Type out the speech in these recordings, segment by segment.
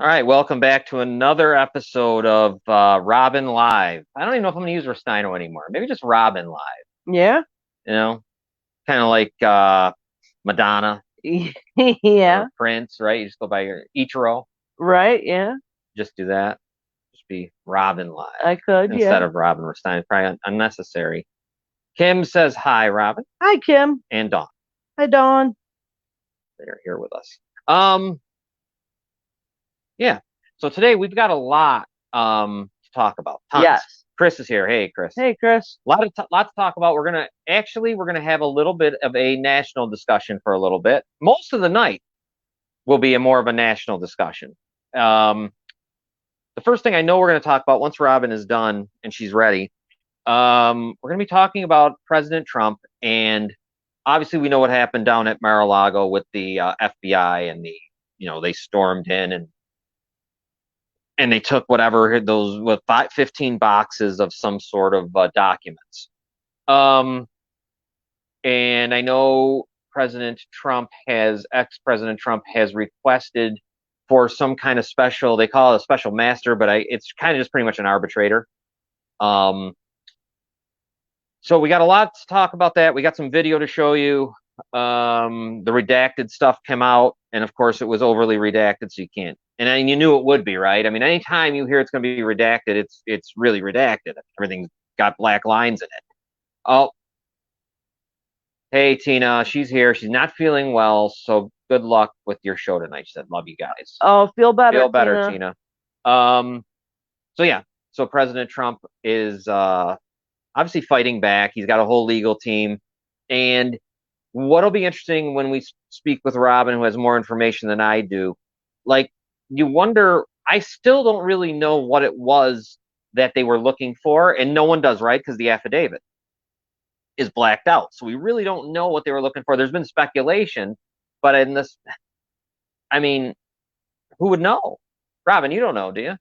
All right, welcome back to another episode of Robin Live. I don't even know if I'm going to use Rustino anymore. Maybe just Robin Live. Yeah. You know, kind of like Madonna Yeah. or Prince, right? You just go by your Ichiro. Right. Yeah. Just do that. Just be Robin Live I could. instead Yeah. of Robin Rustino. Probably unnecessary. Kim says hi, Robin, Hi, Kim. and Dawn. Hi, Dawn. They're here with us. Yeah. So today we've got a lot to talk about. Tons. Yes. Chris is here. Hey, Chris. Hey, Chris. Lot to talk about. We're gonna have a little bit of a national discussion for a little bit. Most of the night will be a more of a national discussion. Um, the first thing I know we're gonna talk about once Robin is done and she's ready, we're gonna be talking about President Trump, and obviously we know what happened down at Mar-a-Lago with the FBI and they stormed in and they took whatever those with 15 boxes of some sort of documents. Um, and I know ex-President Trump has requested for some kind of special, they call it a special master, but it's kind of just pretty much an arbitrator. Um, so we got a lot to talk about that. We got some video to show you. The redacted stuff came out, and of course it was overly redacted, so you can't. And you knew it would be, right? I mean, anytime you hear it's going to be redacted, it's really redacted. Everything's got black lines in it. Oh, hey, Tina, she's here. She's not feeling well, so good luck with your show tonight. She said, "Love you guys. Oh, feel better, Feel better, Tina. Tina." Um, so yeah, so President Trump is obviously fighting back. He's got a whole legal team, and what'll be interesting when we speak with Robin, who has more information than I do, like you wonder. I still don't really know what it was that they were looking for, and no one does, right? Because the affidavit is blacked out. So we really don't know what they were looking for. There's been speculation, but in this, I mean, who would know? Robin, you don't know, do you?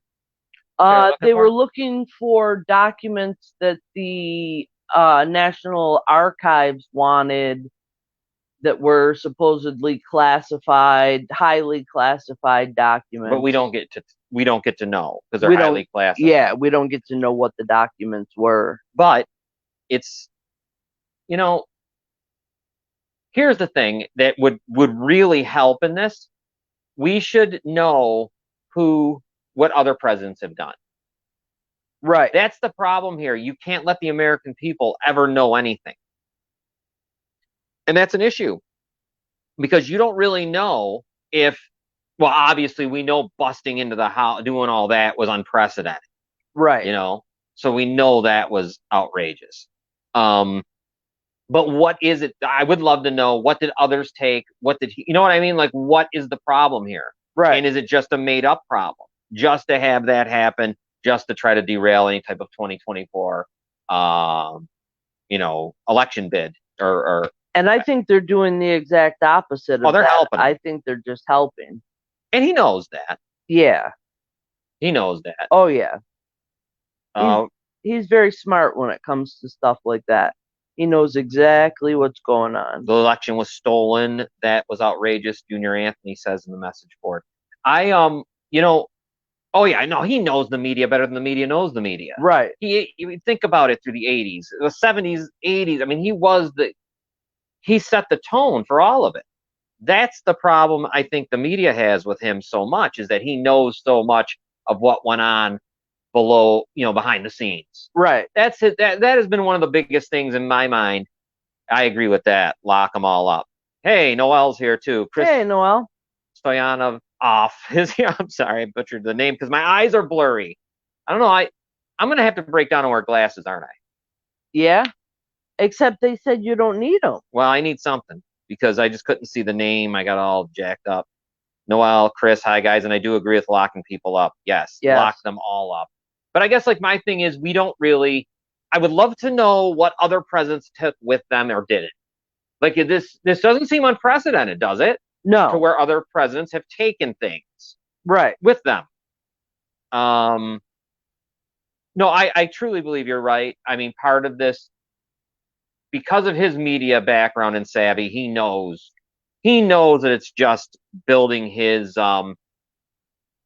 They're looking They were for? looking for documents that the National Archives wanted that were supposedly classified, highly classified But documents. we don't get to know because they're We don't. highly classified. Yeah, we don't get to know what the documents were. But it's you know, here's the thing that would really help in this. We should know what other presidents have done. Right. That's the problem here. You can't let the American people ever know anything. And that's an issue because you don't really know if, well, obviously we know busting into the house, doing all that was unprecedented, Right. you know, so we know that was outrageous. But what is it? I would love to know, what did others take? What did he, you know what I mean? Like, what is the problem here? Right. And is it just a made up problem just to have that happen, just to try to derail any type of 2024, election bid or And I think they're doing the exact opposite oh, of they're that. helping him. I think they're just helping. And he knows that. Yeah. He knows that. Oh yeah. Uh, He's very smart when it comes to stuff like that. He knows exactly what's going on. the election was stolen. That was outrageous. Junior Anthony says in the message board. I oh yeah, I know he knows the media better than the media knows the media. Right. You think about it through the 80s, the 70s, 80s. I mean, he set the tone for all of it. That's the problem I think the media has with him so much, is that he knows so much of what went on below, behind the scenes. Right. That's it. That has been one of the biggest things in my mind. I agree with that. Lock them all up. Hey, Noel's here too. Chris Hey, Noel. Stoyanov off is here. I'm sorry, I butchered the name because my eyes are blurry. I don't know. I'm gonna have to break down and wear glasses, aren't I? Yeah. Except they said you don't need them. Well, I need something because I just couldn't see the name. I got all jacked up. Noel, Chris, hi guys, and I do agree with locking people up. Yes, lock them all up. But I guess like my thing is, we don't really. I would love to know what other presidents took with them or didn't. Like this doesn't seem unprecedented, does it? No. To where other presidents have taken things right with them. No, I truly believe you're right. I mean, part of this, because of his media background and savvy, he knows that it's just building his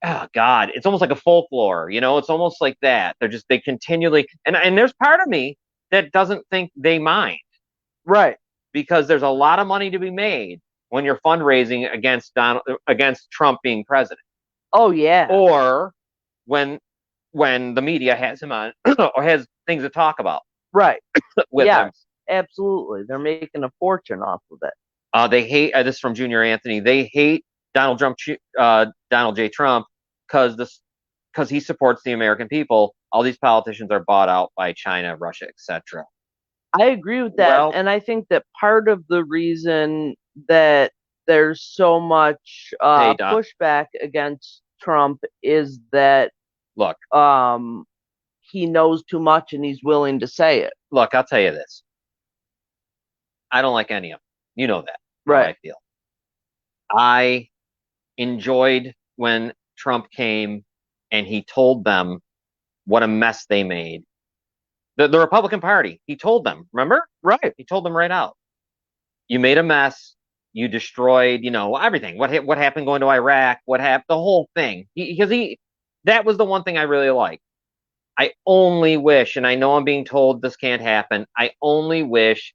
oh God, it's almost like a folklore, it's almost like that. They continually, and there's part of me that doesn't think they mind, Right. because there's a lot of money to be made when you're fundraising against Trump being president, Oh yeah. or when the media has him on or has things to talk about Right. with him. Yes. Absolutely. They're making a fortune off of it. They hate this is from Junior Anthony. They hate Donald J. Trump because he supports the American people. All these politicians are bought out by China, Russia, etc. I agree with that. Well, And I think that part of the reason that there's so much hey, Doc, pushback against Trump is that look, um, he knows too much and he's willing to say it. look. I'll tell you this. I don't like any of them. You know that how Right. I feel. I enjoyed when Trump came and he told them what a mess they made. The Republican Party. He told them. Remember? Right. He told them right out. You made a mess. You destroyed, everything. What happened going to Iraq? What happened? The whole thing. That was the one thing I really liked. I only wish, and I know I'm being told this can't happen. I only wish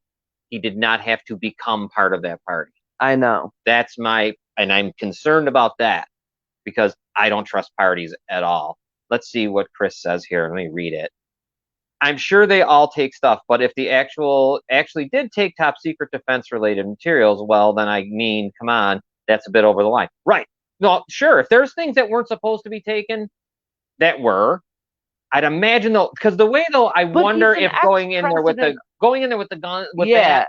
he did not have to become part of that party. I know. And I'm concerned about that because I don't trust parties at all. Let's see what Chris says here. Let me read it. I'm sure they all take stuff, but if the actually did take top secret defense related materials, well, then I mean, come on, that's a bit over the line. Right. No, sure. If there's things that weren't supposed to be taken that were, I'd imagine though, because the way though, I But wonder he's an if going in there with the gun with yeah. that,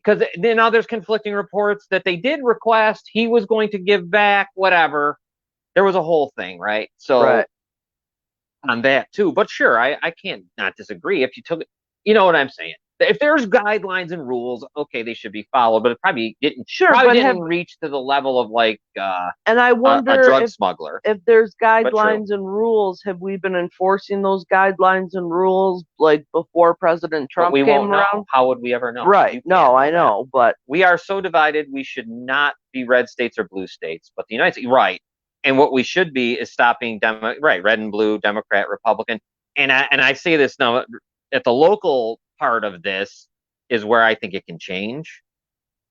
because now there's conflicting reports that they did request he was going to give back whatever. There was a whole thing, right? So Right. on that too. But sure, I can't not disagree. If you took it, you know what I'm saying. If there's guidelines and rules, okay, they should be followed. But it Sure, probably but didn't reach to the level of like and I a wonder drug smuggler. if there's But true. guidelines and rules, have we been enforcing those guidelines and rules like before President But Trump we came won't know. around? How would we ever know? Right. You No, can't I know that. know, but We are so divided. We should not be red states or blue states, but the United States, right? And what we should be is stopping right, red and blue, Democrat, Republican. And I say this now at the local part of this is where I think it can change.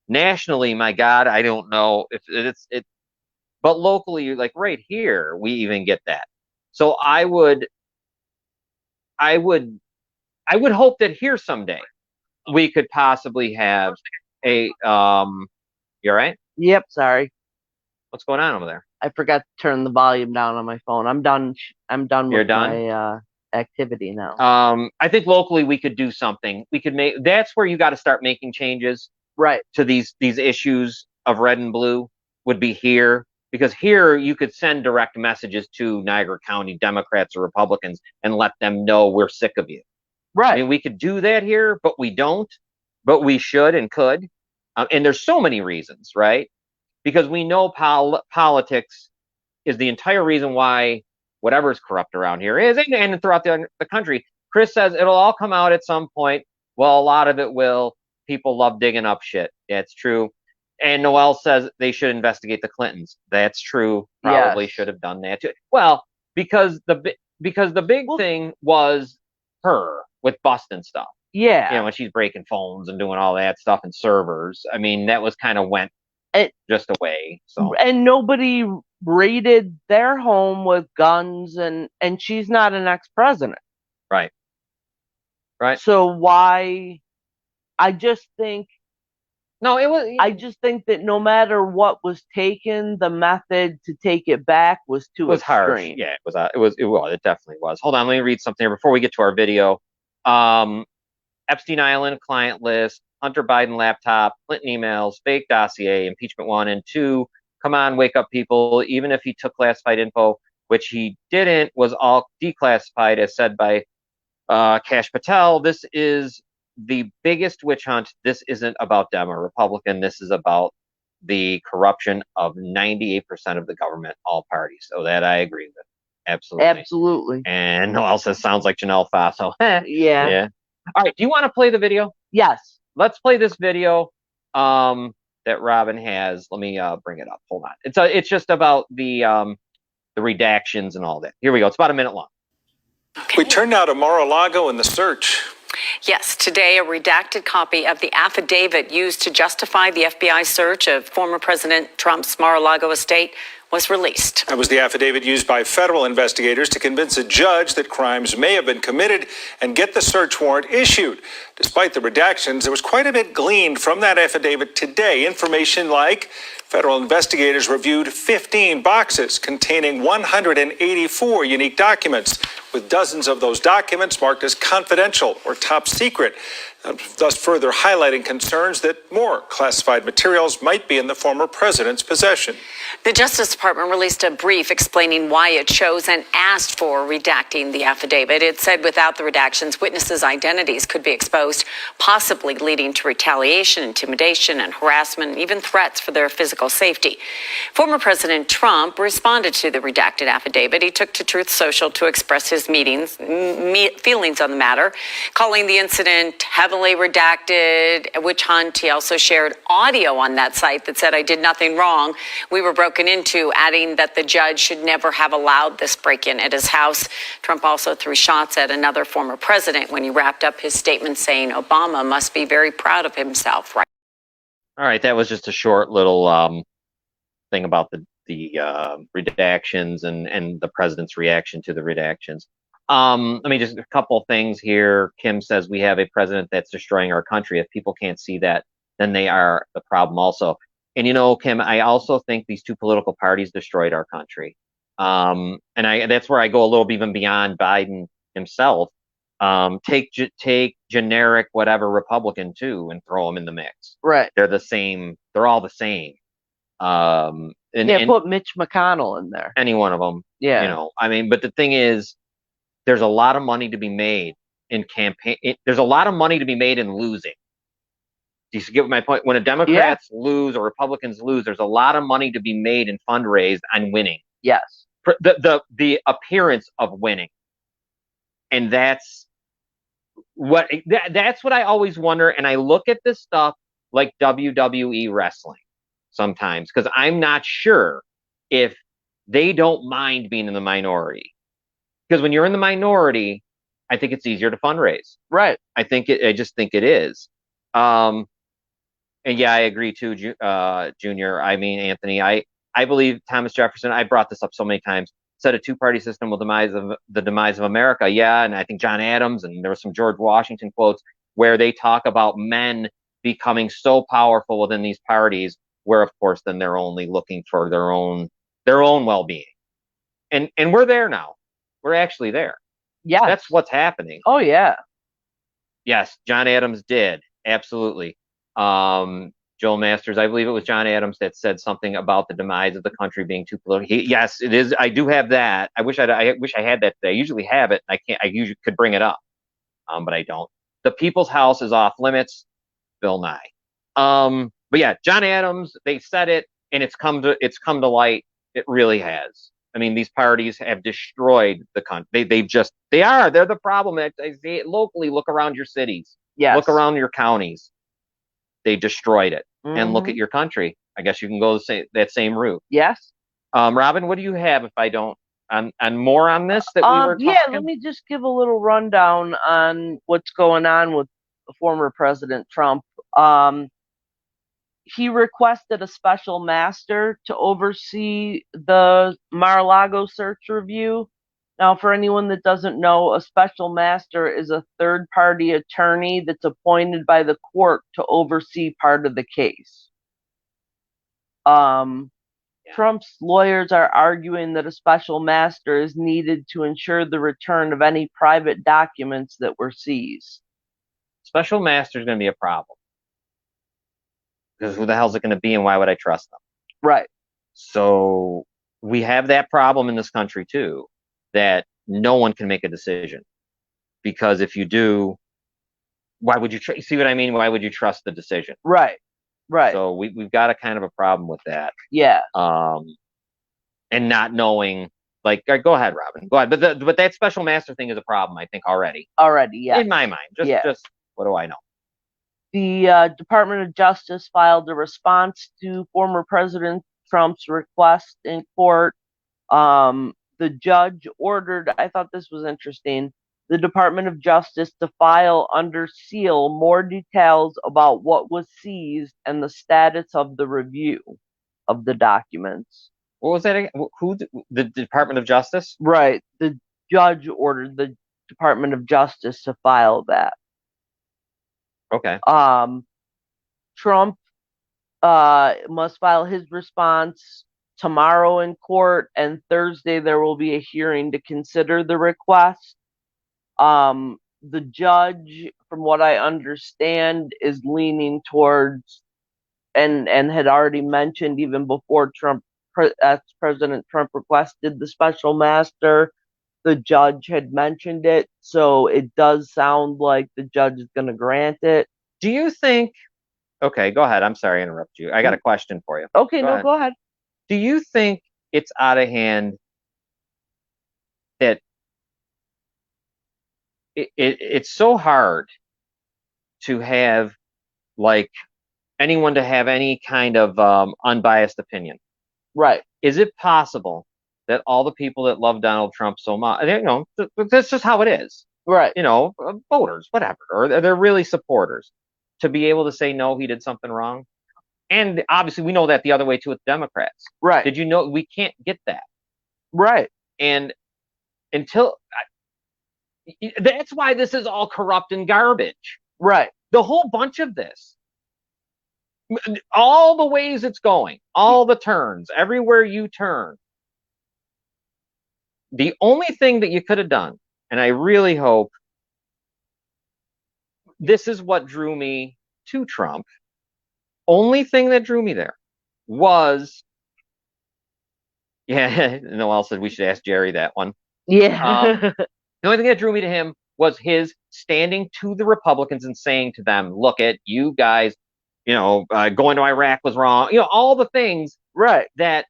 Nationally, my God, I don't know if but locally, like right here, we even get that. So I would, I would hope that here someday we could possibly have a. You all right? yep, sorry. What's going on over there? I forgot to turn the volume down on my phone. I'm done. I'm done You're with done. my activity now. I think locally we could do something. We could make. That's where you got to start making changes Right. to these issues of red and blue. Would be here because here you could send direct messages to Niagara County Democrats or Republicans and let them know we're sick of you. I Right. mean, we could do that here, but we don't. But we should and could. And there's so many reasons, right? Because we know politics is the entire reason why whatever's corrupt around here is, and throughout the country. Chris says it'll all come out at some point. Well, a lot of it will. People love digging up shit. That's true. And Noel says they should investigate the Clintons. That's true. Probably Yes. should have done that too. Well, because the big thing was her with busting stuff. Yeah. When she's breaking phones and doing all that stuff and servers. I mean, that was kind of went And, just away. So and nobody raided their home with guns, and she's not an ex-president. right, right. So why? I just think No, it was. I just think that no matter what was taken, the method to take it back was too was harsh. extreme. Yeah, it was. It definitely was. Hold on, let me read something here before we get to our video. Um, Epstein Island client list, Hunter Biden laptop, Clinton emails, fake dossier, impeachment 1 and 2. Come on, wake up, people. Even if he took classified info, which he didn't, was all declassified, as said by Kash Patel. This is the biggest witch hunt. This isn't about Dem or Republican. This is about the corruption of 98% of the government, all parties. So that I agree with. Absolutely. Absolutely. And Noel says, sounds like Janelle Faso. Yeah. Yeah. All right. Do you want to play the video? Yes. Let's play this video that Robin has. Let me bring it up. Hold on. It's just about the the redactions and all that. Here we go. It's about a minute long. Okay. We turn now to Mar-a-Lago and the search. Yes, today a redacted copy of the affidavit used to justify the FBI search of former President Trump's Mar-a-Lago estate was released. That was the affidavit used by federal investigators to convince a judge that crimes may have been committed and get the search warrant issued. Despite the redactions, there was quite a bit gleaned from that affidavit today. Information like federal investigators reviewed 15 boxes containing 184 unique documents, with dozens of those documents marked as confidential or top secret, thus further highlighting concerns that more classified materials might be in the former president's possession. The Justice Department released a brief explaining why it chose and asked for redacting the affidavit. It said without the redactions, witnesses' identities could be exposed, possibly leading to retaliation, intimidation, and harassment, and even threats for their physical safety. Former President Trump responded to the redacted affidavit. He took to Truth Social to express his feelings on the matter, calling the incident heavily redacted, a witch hunt. He also shared audio on that site that said, "I did nothing wrong. We were broken into," adding that the judge should never have allowed this break-in at his house. Trump also threw shots at another former president when he wrapped up his statement saying Obama must be very proud of himself. Right. All right, that was just a short little thing about the redactions and the president's reaction to the redactions. Let me just a couple things here. Kim says we have a president that's destroying our country. If people can't see that, then they are the problem also. And you know, Kim, I also think these two political parties destroyed our country. And that's where I go a little even beyond Biden himself. Take generic whatever Republican too and throw them in the mix. Right. They're the same. They're all the same. And put Mitch McConnell in there. Any one of them. Yeah. You know, I mean, but the thing is, there's a lot of money to be made in campaign. There's a lot of money to be made in losing. Do you get my point? When a Democrats lose or Republicans lose, there's a lot of money to be made and fundraised on winning. Yes. The appearance of winning. And that's what I always wonder. And I look at this stuff like WWE wrestling sometimes, because I'm not sure if they don't mind being in the minority. Because when you're in the minority, I think it's easier to fundraise. Right. I just think it is. And yeah, I agree too, Junior. I mean, Anthony, I believe Thomas Jefferson, I brought this up so many times, said a two-party system will the demise of America. Yeah, and I think John Adams, and there were some George Washington quotes where they talk about men becoming so powerful within these parties, where of course then they're only looking for their own well-being. And we're there now. We're actually there. Yeah. That's what's happening. Oh yeah. Yes, John Adams did. Absolutely. Joel Masters, I believe it was John Adams that said something about the demise of the country being too political. Yes, it is. I do have that. I wish I had that today. I usually have it. I usually could bring it up, but I don't. The People's House is off limits. Bill Nye. But yeah, John Adams. They said it, and it's come to light. It really has. I mean, these parties have destroyed the country. They're the problem. I see it locally. Look around your cities. Yes. Look around your counties. They destroyed it. And look at your country. I guess you can go that same route. Yes. Robin, what do you have if I don't on more on this that we were talking? Yeah, let me just give a little rundown on what's going on with former President Trump. He requested a special master to oversee the Mar-a-Lago search review. Now, for anyone that doesn't know, a special master is a third-party attorney that's appointed by the court to oversee part of the case. Trump's lawyers are arguing that a special master is needed to ensure the return of any private documents that were seized. Special master is going to be a problem. Because who the hell is it going to be, and why would I trust them? Right. So we have that problem in this country too, that no one can make a decision. Because if you do, why would you see what I mean? Why would you trust the decision? Right. Right. So we've got a kind of a problem with that. Yeah. And not knowing, like, go ahead, Robin. Go ahead. But that special master thing is a problem, I think, already. Already, yeah. In my mind. Just what do I know? The Department of Justice filed a response to former President Trump's request in court. The judge ordered, I thought this was interesting, the Department of Justice to file under seal more details about what was seized and the status of the review of the documents. What was that again? Who? The Department of Justice? Right. The judge ordered the Department of Justice to file that. Okay. Trump must file his response tomorrow in court, and Thursday there will be a hearing to consider the request. The judge, from what I understand, is leaning towards and had already mentioned even before President Trump requested the special master, the judge had mentioned it, so it does sound like the judge is going to grant it. Do you think? Okay, go ahead. I'm sorry to interrupt you. I got a question for you. Okay, go ahead. Do you think it's out of hand that it's so hard to have like anyone to have any kind of unbiased opinion? Right. Is it possible that all the people that love Donald Trump so much, that's just how it is, Right. Voters, whatever, or they're really supporters, to be able to say, no, he did something wrong? And obviously we know that the other way too with Democrats. Right. Did you know we can't get that? Right. And that's why this is all corrupt and garbage. Right. The whole bunch of this, all the ways it's going, all the turns, everywhere you turn. The only thing that you could have done, and I really hope this is what drew me to Trump, only thing that drew me there was, Noel said we should ask Jerry that one. Yeah. The only thing that drew me to him was his standing to the Republicans and saying to them, look at you guys, going to Iraq was wrong, all the things. Right. That,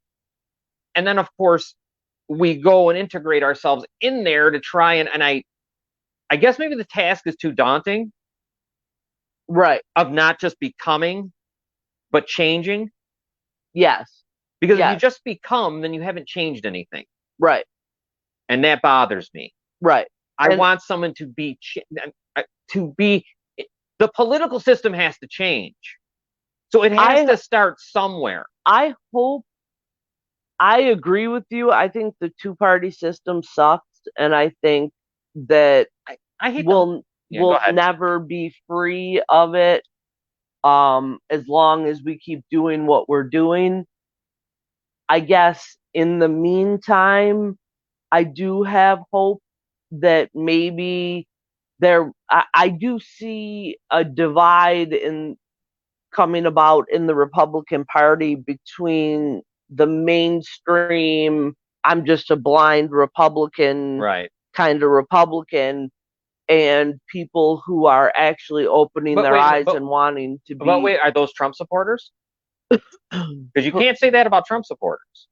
and then of course we go and integrate ourselves in there to try and I guess maybe the task is too daunting. Right. Of not just becoming, but changing. Yes. Because if you just become, then you haven't changed anything. Right. And that bothers me. Right. I want someone to be, the political system has to change. So it has to start somewhere. I agree with you. I think the two-party system sucks, and I think that we'll never be free of it as long as we keep doing what we're doing. I guess in the meantime, I do have hope that maybe I do see a divide coming about in the Republican Party between the mainstream, I'm just a blind Republican, right, kind of Republican, and people who are actually opening their eyes and wanting to be. But wait, are those Trump supporters? Because you can't say that about Trump supporters.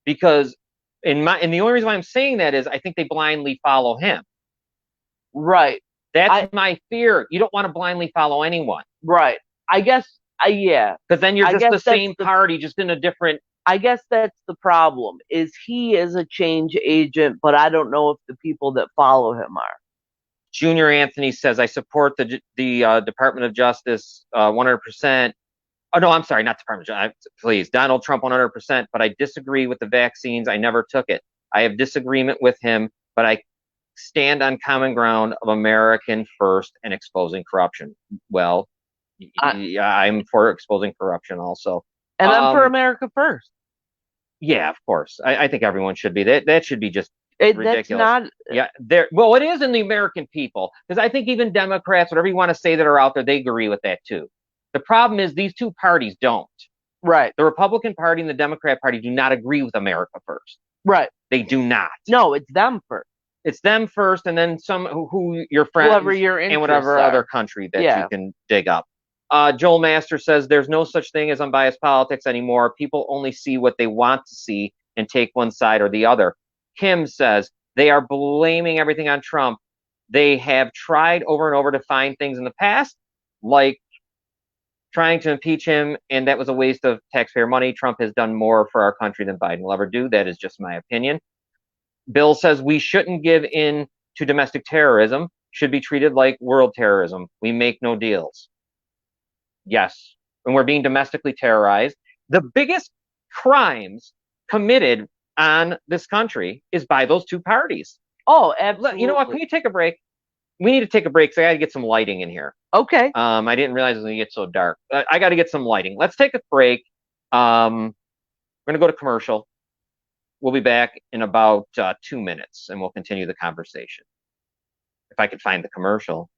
Because and the only reason why I'm saying that is I think they blindly follow him. Right. That's my fear. You don't want to blindly follow anyone. Right. I guess, yeah. Because then you're just the same party, just in a different. I guess that's the problem. Is he is a change agent, but I don't know if the people that follow him are. Junior Anthony says, I support the Department of Justice 100%. Oh, no, I'm sorry, not Department of Justice. Please, Donald Trump 100%, but I disagree with the vaccines. I never took it. I have disagreement with him, but I stand on common ground of American first and exposing corruption. Well, I'm for exposing corruption also. And I'm for America first. Yeah, of course. I think everyone should be. That should be just ridiculous. That's not. Well, it is in the American people, because I think even Democrats, whatever you want to say that are out there, they agree with that too. The problem is these two parties don't. Right. The Republican Party and the Democrat Party do not agree with America first. Right. They do not. No, it's them first. It's them first, and then some who your friends, whoever your interests and whatever other country that you can dig up. Joel Master says there's no such thing as unbiased politics anymore. People only see what they want to see and take one side or the other. Kim says they are blaming everything on Trump. They have tried over and over to find things in the past, like trying to impeach him, and that was a waste of taxpayer money. Trump has done more for our country than Biden will ever do. That is just my opinion. Bill says we shouldn't give in to domestic terrorism, should be treated like world terrorism. We make no deals. Yes, and we're being domestically terrorized. The biggest crimes committed on this country is by those two parties. Oh, absolutely. You know what? Can you take a break? We need to take a break because I got to get some lighting in here. Okay. I didn't realize it was going to get so dark. I got to get some lighting. Let's take a break. We're going to go to commercial. We'll be back in about 2 minutes, and we'll continue the conversation. If I could find the commercial.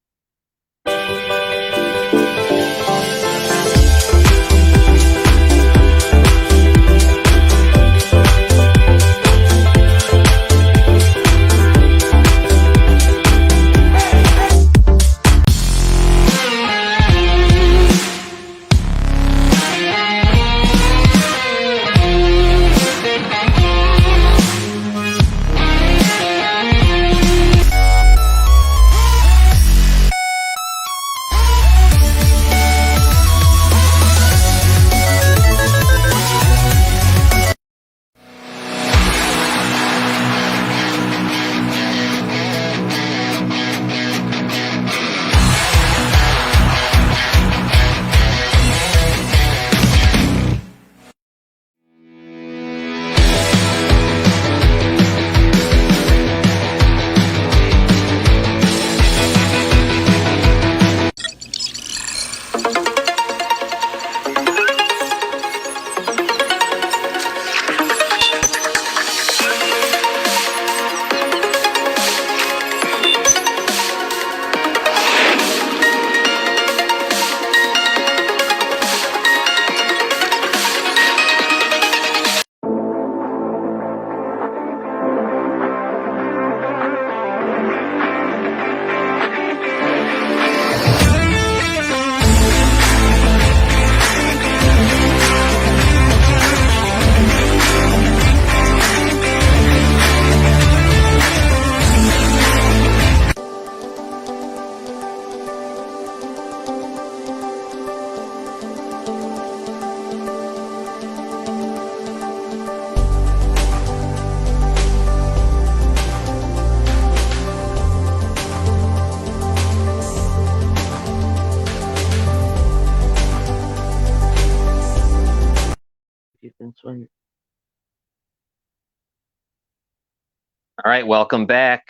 All right, welcome back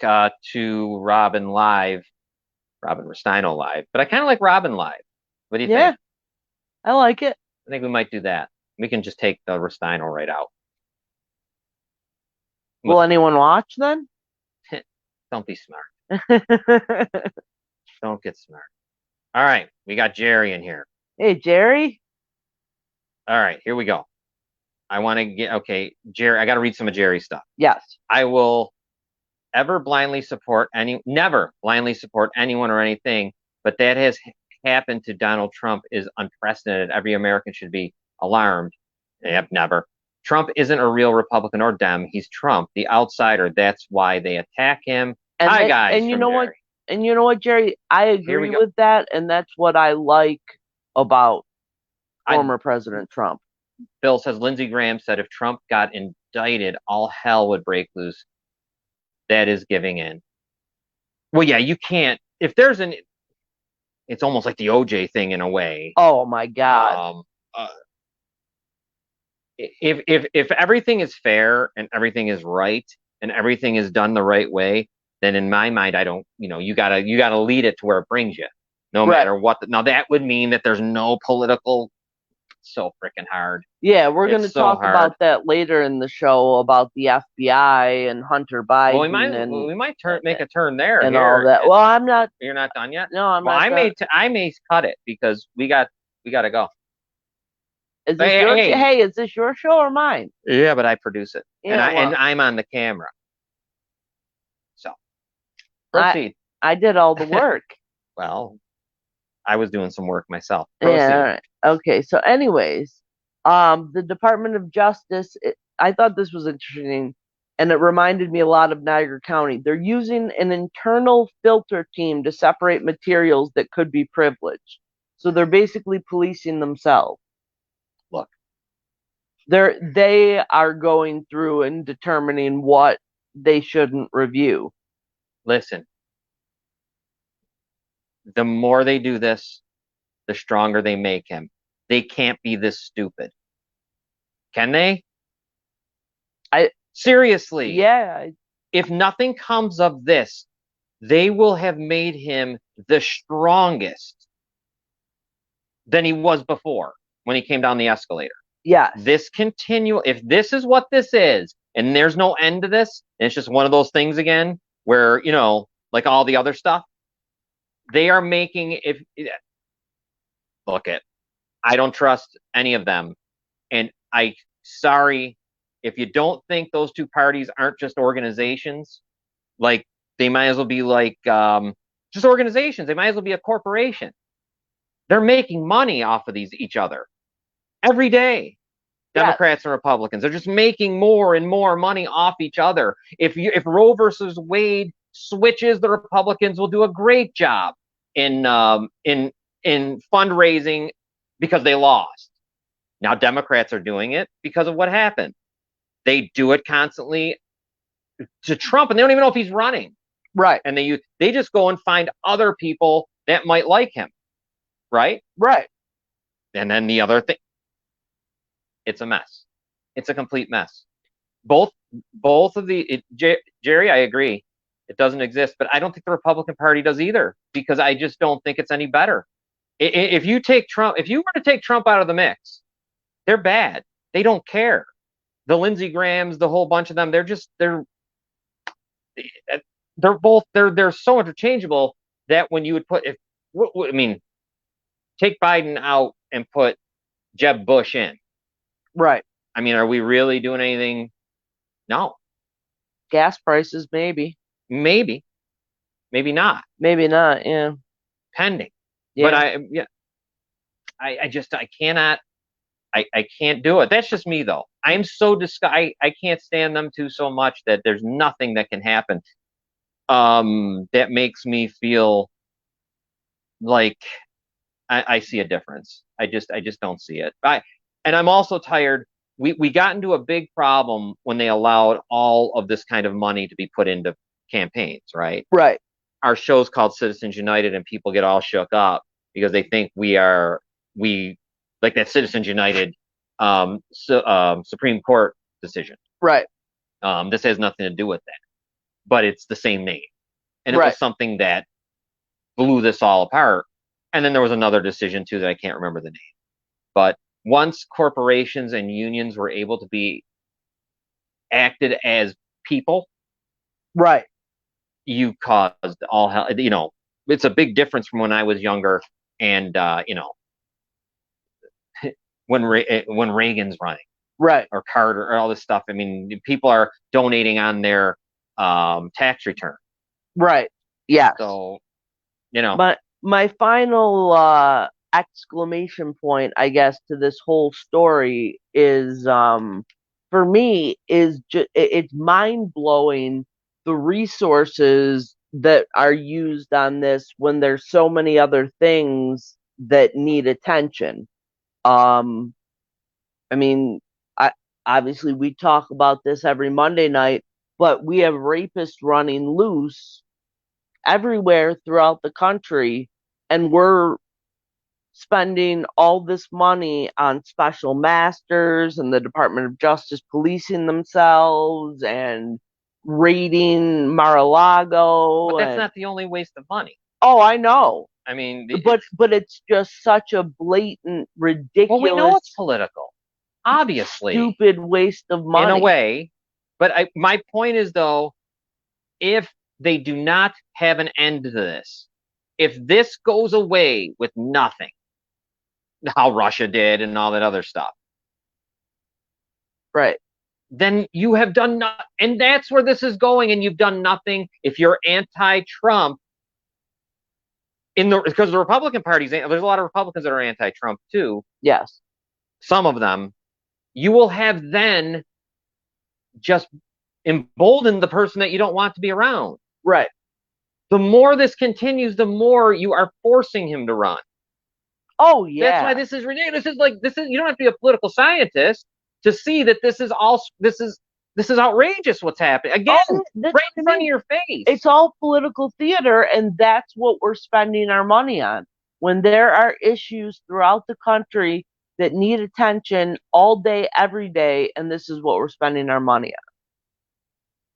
to Robin Live, Robin Rustino Live. But I kind of like Robin Live. What do you think? I like it. I think we might do that. We can just take the Rustino right out. Will anyone watch then? Don't be smart. Don't get smart. All right, we got Jerry in here. Hey, Jerry. All right, here we go. I want to get, okay, Jerry, I got to read some of Jerry's stuff. Yes. I will never blindly support anyone or anything, but that has happened to Donald Trump is unprecedented. Every American should be alarmed. Yep, never. Trump isn't a real Republican or Dem. He's Trump, the outsider. That's why they attack him. And Hi, guys. And you know what? And you know what, Jerry? I agree with that, and that's what I like about former President Trump. Bill says Lindsey Graham said if Trump got indicted, all hell would break loose. That is giving in. Well, yeah, you can't. If there's it's almost like the OJ thing in a way. Oh my God. If everything is fair and everything is right and everything is done the right way, then in my mind, I don't. You gotta lead it to where it brings you, no matter what. Now that would mean that there's no political. So freaking hard. Yeah, we're going to talk about that later in the show about the FBI and Hunter Biden. Well, we might make a turn there and all that. Well, I'm not. You're not done yet. No, I'm not. I may cut it because we got to go. Is this is this your show or mine? Yeah, but I produce it, yeah, and I'm on the camera. So proceed. I did all the work. Well, I was doing some work myself. Proceed. Yeah. All right. Okay. So, anyways, the Department of Justice. I thought this was interesting, and it reminded me a lot of Niagara County. They're using an internal filter team to separate materials that could be privileged. So they're basically policing themselves. Look, They are going through and determining what they shouldn't review. listen, the more they do this, the stronger they make him. They can't be this stupid. Can they? Seriously. Yeah. If nothing comes of this, they will have made him the strongest than he was before when he came down the escalator. Yes. If this is what this is, and there's no end to this, and it's just one of those things again where, like all the other stuff, they are making look it. I don't trust any of them. And sorry, if you don't think those two parties aren't just organizations, like they might as well be like just organizations. They might as well be a corporation. They're making money off of each other every day. Democrats and Republicans. They're just making more and more money off each other. If Roe versus Wade switches, the Republicans will do a great job in fundraising because they lost. Now Democrats are doing it because of what happened. They do it constantly to Trump, and they don't even know if he's running. Right. And they just go and find other people that might like him. Right? Right. And then the other thing, it's a mess. It's a complete mess. Both of Jerry, I agree. It doesn't exist, but I don't think the Republican Party does either, because I just don't think it's any better. If you were to take Trump out of the mix, they're bad. They don't care. The Lindsey Grahams, the whole bunch of them, they're so interchangeable that when you would put, take Biden out and put Jeb Bush in. Right. I mean, are we really doing anything? No. Gas prices, maybe. Maybe not. Maybe not. Yeah. Pending. Yeah. But I cannot. I can't do it. That's just me, though. I'm so disgusted. I can't stand them two so much that there's nothing that can happen that makes me feel like I see a difference. I just don't see it. And I'm also tired. We got into a big problem when they allowed all of this kind of money to be put into campaigns, right? Right. Our show's called Citizens United, and people get all shook up because they think we like that Citizens United Supreme Court decision. Right. This has nothing to do with that, but it's the same name. And it was something that blew this all apart. And then there was another decision too that I can't remember the name. But once corporations and unions were able to be acted as people, right, you caused all hell. It's a big difference from when I was younger, and when Reagan's running, right, or Carter, or all this stuff. I mean, people are donating on their tax return. Right. Yeah. So, my final exclamation point, I guess, to this whole story is, for me, is it's mind blowing the resources that are used on this when there's so many other things that need attention. Obviously we talk about this every Monday night, but we have rapists running loose everywhere throughout the country, and we're spending all this money on special masters and the Department of Justice policing themselves and raiding Mar-a-Lago. But that's not the only waste of money. Oh, I know. I mean, but it's just such a blatant, ridiculous. Well, we know it's political, obviously. Stupid waste of money. In a way. But my point is, though, if they do not have an end to this, if this goes away with nothing, how Russia did and all that other stuff, right, then you have done nothing. And that's where this is going, and you've done nothing. If you're anti-Trump, because the Republican Party's, there's a lot of Republicans that are anti-Trump too. Yes. Some of them. You will have then just emboldened the person that you don't want to be around. Right. The more this continues, the more you are forcing him to run. Oh yeah. That's why this is ridiculous. You don't have to be a political scientist to see that this is outrageous what's happening. Again, right in front of your face. It's all political theater, and that's what we're spending our money on. When there are issues throughout the country that need attention all day, every day, and this is what we're spending our money on.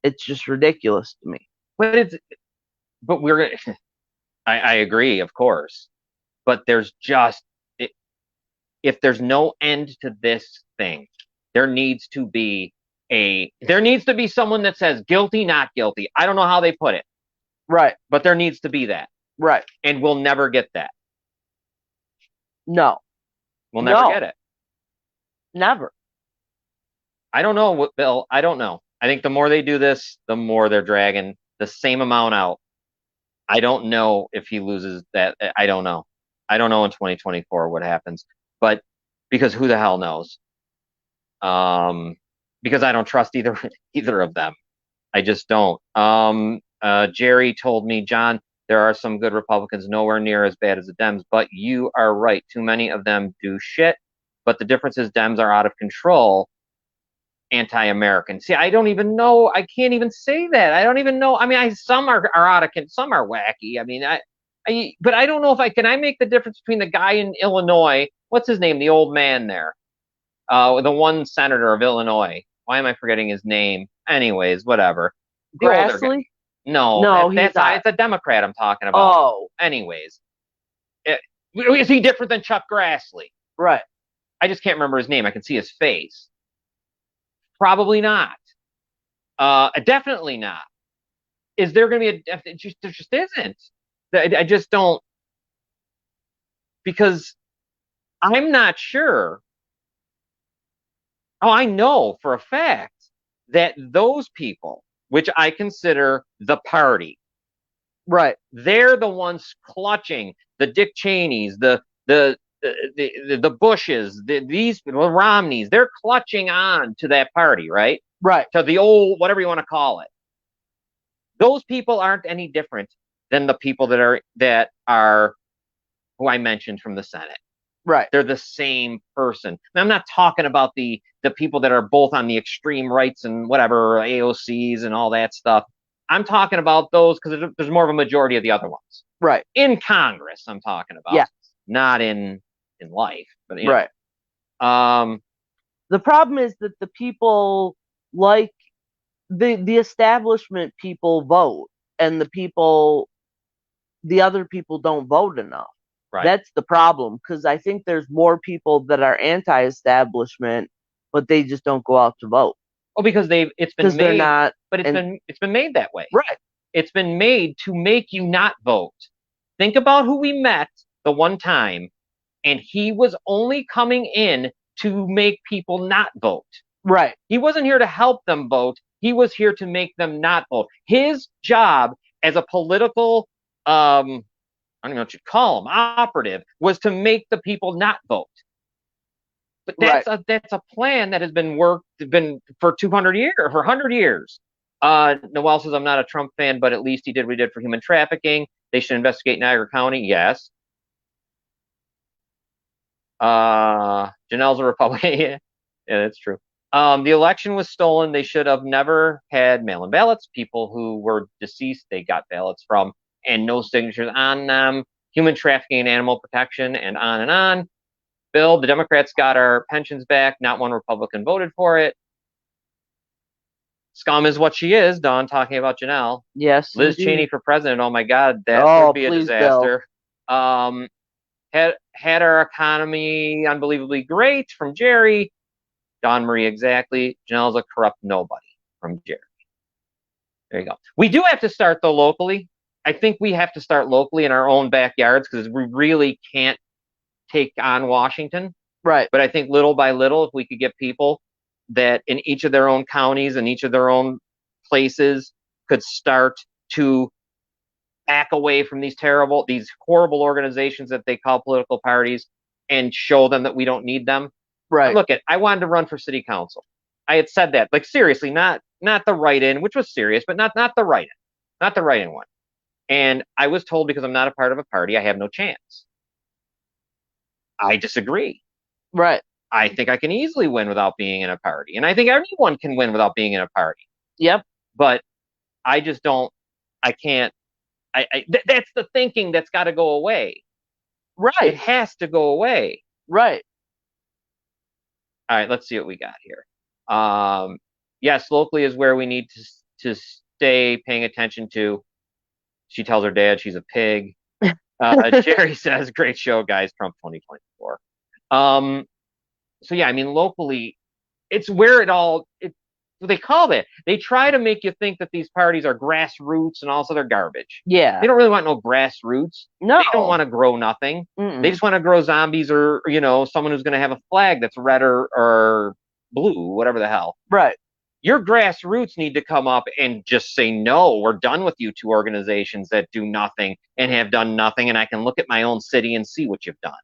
It's just ridiculous to me. But we're I agree, of course. But there's just if there's no end to this thing, there needs to be someone that says guilty, not guilty. I don't know how they put it. Right. But there needs to be that. Right. And we'll never get that. No. We'll never get it. Never. I don't know, Bill. I don't know. I think the more they do this, the more they're dragging the same amount out. I don't know if he loses that. I don't know. I don't know in 2024 what happens. But because who the hell knows? Because I don't trust either of them. I just don't. Jerry told me, John, there are some good Republicans, nowhere near as bad as the Dems, but you are right. Too many of them do shit. But the difference is Dems are out of control, anti-American. See, I don't even know. I can't even say that. I don't even know. I mean, some are out of control. Some are wacky. I mean, but I don't know if can I make the difference between the guy in Illinois, what's his name, the old man there, the one senator of Illinois. Why am I forgetting his name? Anyways, whatever. Grassley? No, it's a Democrat I'm talking about. Oh. Anyways, is he different than Chuck Grassley? Right. I just can't remember his name. I can see his face. Probably not. Definitely not. Is there going to be there just isn't. I just don't, because I'm not sure. Oh, I know for a fact that those people, which I consider the party, right, they're the ones clutching the Dick Cheneys, the Bushes, the Romneys. They're clutching on to that party, right? Right. To the old, whatever you want to call it. Those people aren't any different than the people that are who I mentioned from the Senate. Right. They're the same person. And I'm not talking about the people that are both on the extreme rights and whatever, AOCs and all that stuff. I'm talking about those because there's more of a majority of the other ones. Right. In Congress, I'm talking about. Yeah. Not in life. But, right. The problem is that the people like the establishment people vote, and the other people don't vote enough. Right. That's the problem, because I think there's more people that are anti-establishment, but they just don't go out to vote. Oh, because it's been made, it's been made that way. Right. It's been made to make you not vote. Think about who we met the one time, and he was only coming in to make people not vote. Right. He wasn't here to help them vote. He was here to make them not vote. His job as a political, I don't know what you'd call him, operative, was to make the people not vote. But that's a plan that has been for 200 years, for 100 years. Noel says, I'm not a Trump fan, but at least he did what he did for human trafficking. They should investigate Niagara County. Yes. Janelle's a Republican. Yeah, that's true. The election was stolen. They should have never had mail-in ballots. People who were deceased, they got ballots from, and no signatures on them. Human trafficking and animal protection, and on and on. Bill, the Democrats got our pensions back. Not one Republican voted for it. Scum is what she is, Dawn, talking about Janelle. Yes. Liz Cheney for president. Oh, my God. That would be a disaster. Had our economy unbelievably great from Jerry. Dawn Marie, exactly. Janelle's a corrupt nobody from Jerry. There you go. We do have to start, though, locally. I think we have to start locally in our own backyards, because we really can't take on Washington. Right. But I think little by little, if we could get people that in each of their own counties and each of their own places could start to back away from these horrible organizations that they call political parties, and show them that we don't need them. Right. Look, I wanted to run for city council. I had said that, like, seriously, not the write-in, which was serious, but not the write-in, not the write-in one. And I was told, because I'm not a part of a party, I have no chance. I disagree. Right. I think I can easily win without being in a party. And I think everyone can win without being in a party. Yep. But I just don't, I can't, that's the thinking that's got to go away. Right. It has to go away. Right. All right, let's see what we got here. Yes, locally is where we need to stay paying attention to. She tells her dad she's a pig. Jerry says, great show, guys, Trump 2024. So yeah, I mean, locally, it's where it all, what they call it. They try to make you think that these parties are grassroots and all this other garbage. Yeah. They don't really want no grassroots. No. They don't want to grow nothing. Mm-mm. They just want to grow zombies or, someone who's going to have a flag that's red or blue, whatever the hell. Right. Your grassroots need to come up and just say, no, we're done with you two organizations that do nothing and have done nothing. And I can look at my own city and see what you've done.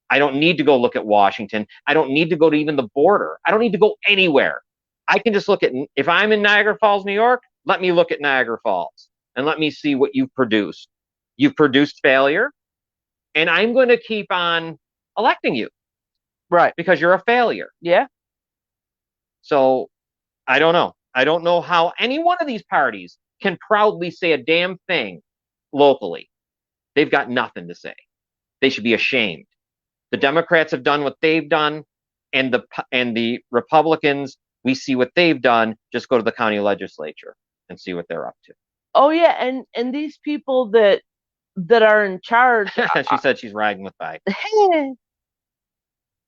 I don't need to go look at Washington. I don't need to go to even the border. I don't need to go anywhere. I can just look at, if I'm in Niagara Falls, New York, let me look at Niagara Falls and let me see what you've produced. You've produced failure, and I'm going to keep on electing you. Right. Because you're a failure. Yeah. So I don't know. I don't know how any one of these parties can proudly say a damn thing locally. They've got nothing to say. They should be ashamed. The Democrats have done what they've done, and the Republicans, we see what they've done. Just go to the county legislature and see what they're up to. Oh yeah, and these people that are in charge. She said she's riding with Biden.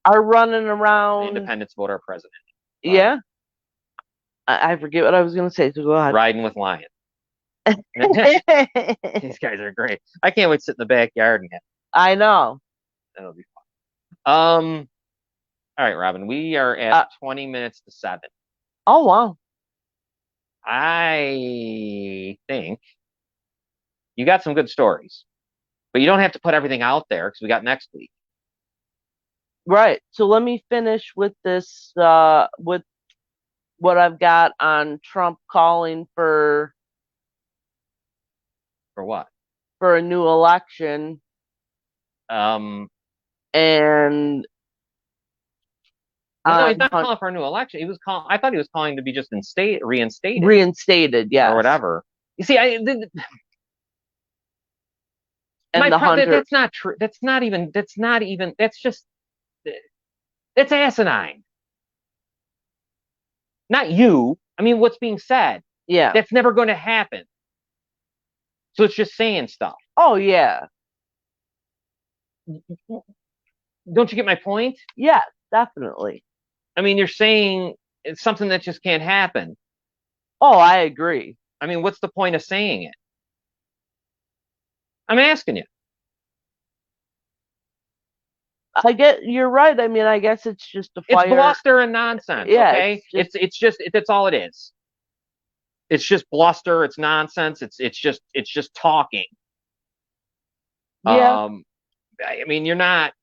Are running around. The independents vote our president. Yeah. I forget what I was going to say, so go ahead. Riding with lions. These guys are great. I can't wait to sit in the backyard and have. I know. That'll be fun. All right, Robin, we are at 20 minutes to 7. Oh, wow. I think you got some good stories, but you don't have to put everything out there because we got next week. Right. So let me finish with this, with what I've got on Trump calling for what? For a new election. And no, he's not calling for a new election. He was calling. I thought he was calling to be just reinstated. Reinstated, yeah, or whatever. You see, and that's not true. That's not even. That's just. That's asinine. Not you. I mean, what's being said. Yeah. That's never going to happen. So it's just saying stuff. Oh, yeah. Don't you get my point? Yeah, definitely. I mean, you're saying it's something that just can't happen. Oh, I agree. I mean, what's the point of saying it? I'm asking you. You're right. I mean, I guess it's just a fire. It's bluster and nonsense. Yeah, okay, it's just that's all it is. It's just bluster. It's nonsense. It's just talking. Yeah. I mean, you're not.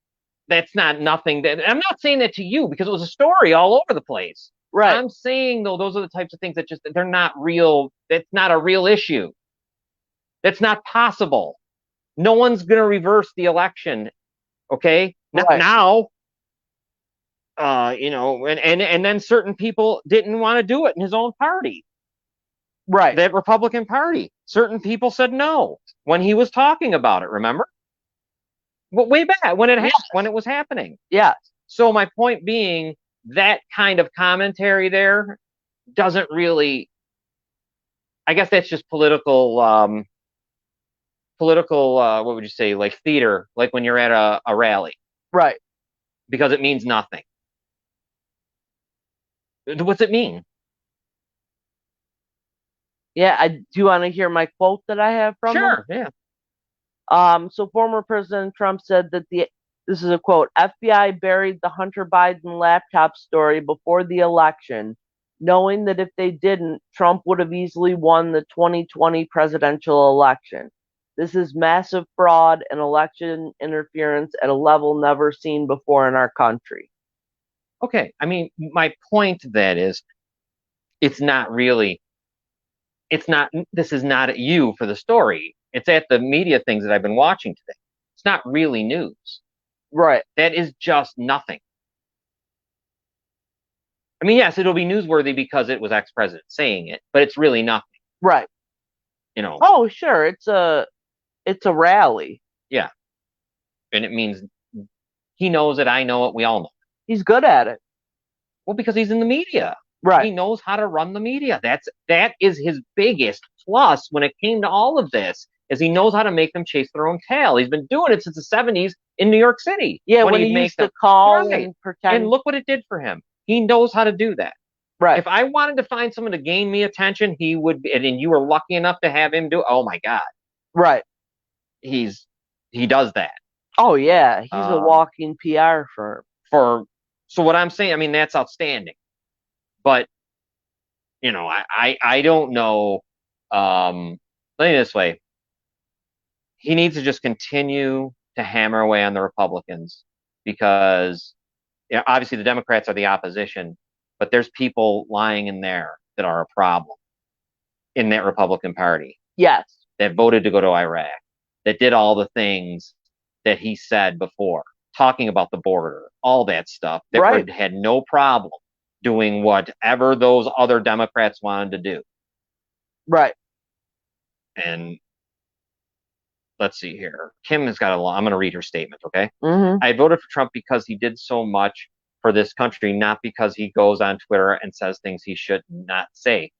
That's not nothing. I'm not saying that to you because it was a story all over the place. Right. I'm saying though, those are the types of things that they're not real. That's not a real issue. That's not possible. No one's going to reverse the election. Okay. Not now. And then certain people didn't want to do it in his own party. Right. That Republican Party. Certain people said no when he was talking about it. Remember? Way back when it was happening. Yeah. So my point being, that kind of commentary there doesn't really. I guess that's just political. What would you say? Like theater, like when you're at a rally. Right. Because it means nothing. What's it mean? Yeah. Do you want to hear my quote that I have from him? Sure. Yeah. So former President Trump said that this is a quote, FBI buried the Hunter Biden laptop story before the election, knowing that if they didn't, Trump would have easily won the 2020 presidential election. This is massive fraud and election interference at a level never seen before in our country. Okay. I mean, my point to that is, this is not at you for the story. It's at the media things that I've been watching today. It's not really news. Right. That is just nothing. I mean, yes, it'll be newsworthy because it was ex-president saying it, but it's really nothing. Right. You know. Oh, sure. It's a rally. Yeah. And it means he knows it, I know it, we all know. He's good at it. Well, because he's in the media. Right. He knows how to run the media. That is his biggest plus when it came to all of this, is he knows how to make them chase their own tail. He's been doing it since the 70s in New York City. Yeah, when he used to call and pretend. And look what it did for him. He knows how to do that. Right. If I wanted to find someone to gain me attention, he would, and you were lucky enough to have him do, oh my God. Right. He does that. Oh yeah, he's a walking PR firm. So what I'm saying, I mean, that's outstanding. But, you know, I don't know. Let me this way. He needs to just continue to hammer away on the Republicans because, you know, obviously the Democrats are the opposition, but there's people lying in there that are a problem in that Republican Party. Yes. That voted to go to Iraq, that did all the things that he said before, talking about the border, all that stuff, that had no problem doing whatever those other Democrats wanted to do. Right. And let's see here. Kim has got I'm going to read her statement, okay? Mm-hmm. I voted for Trump because he did so much for this country, not because he goes on Twitter and says things he should not say.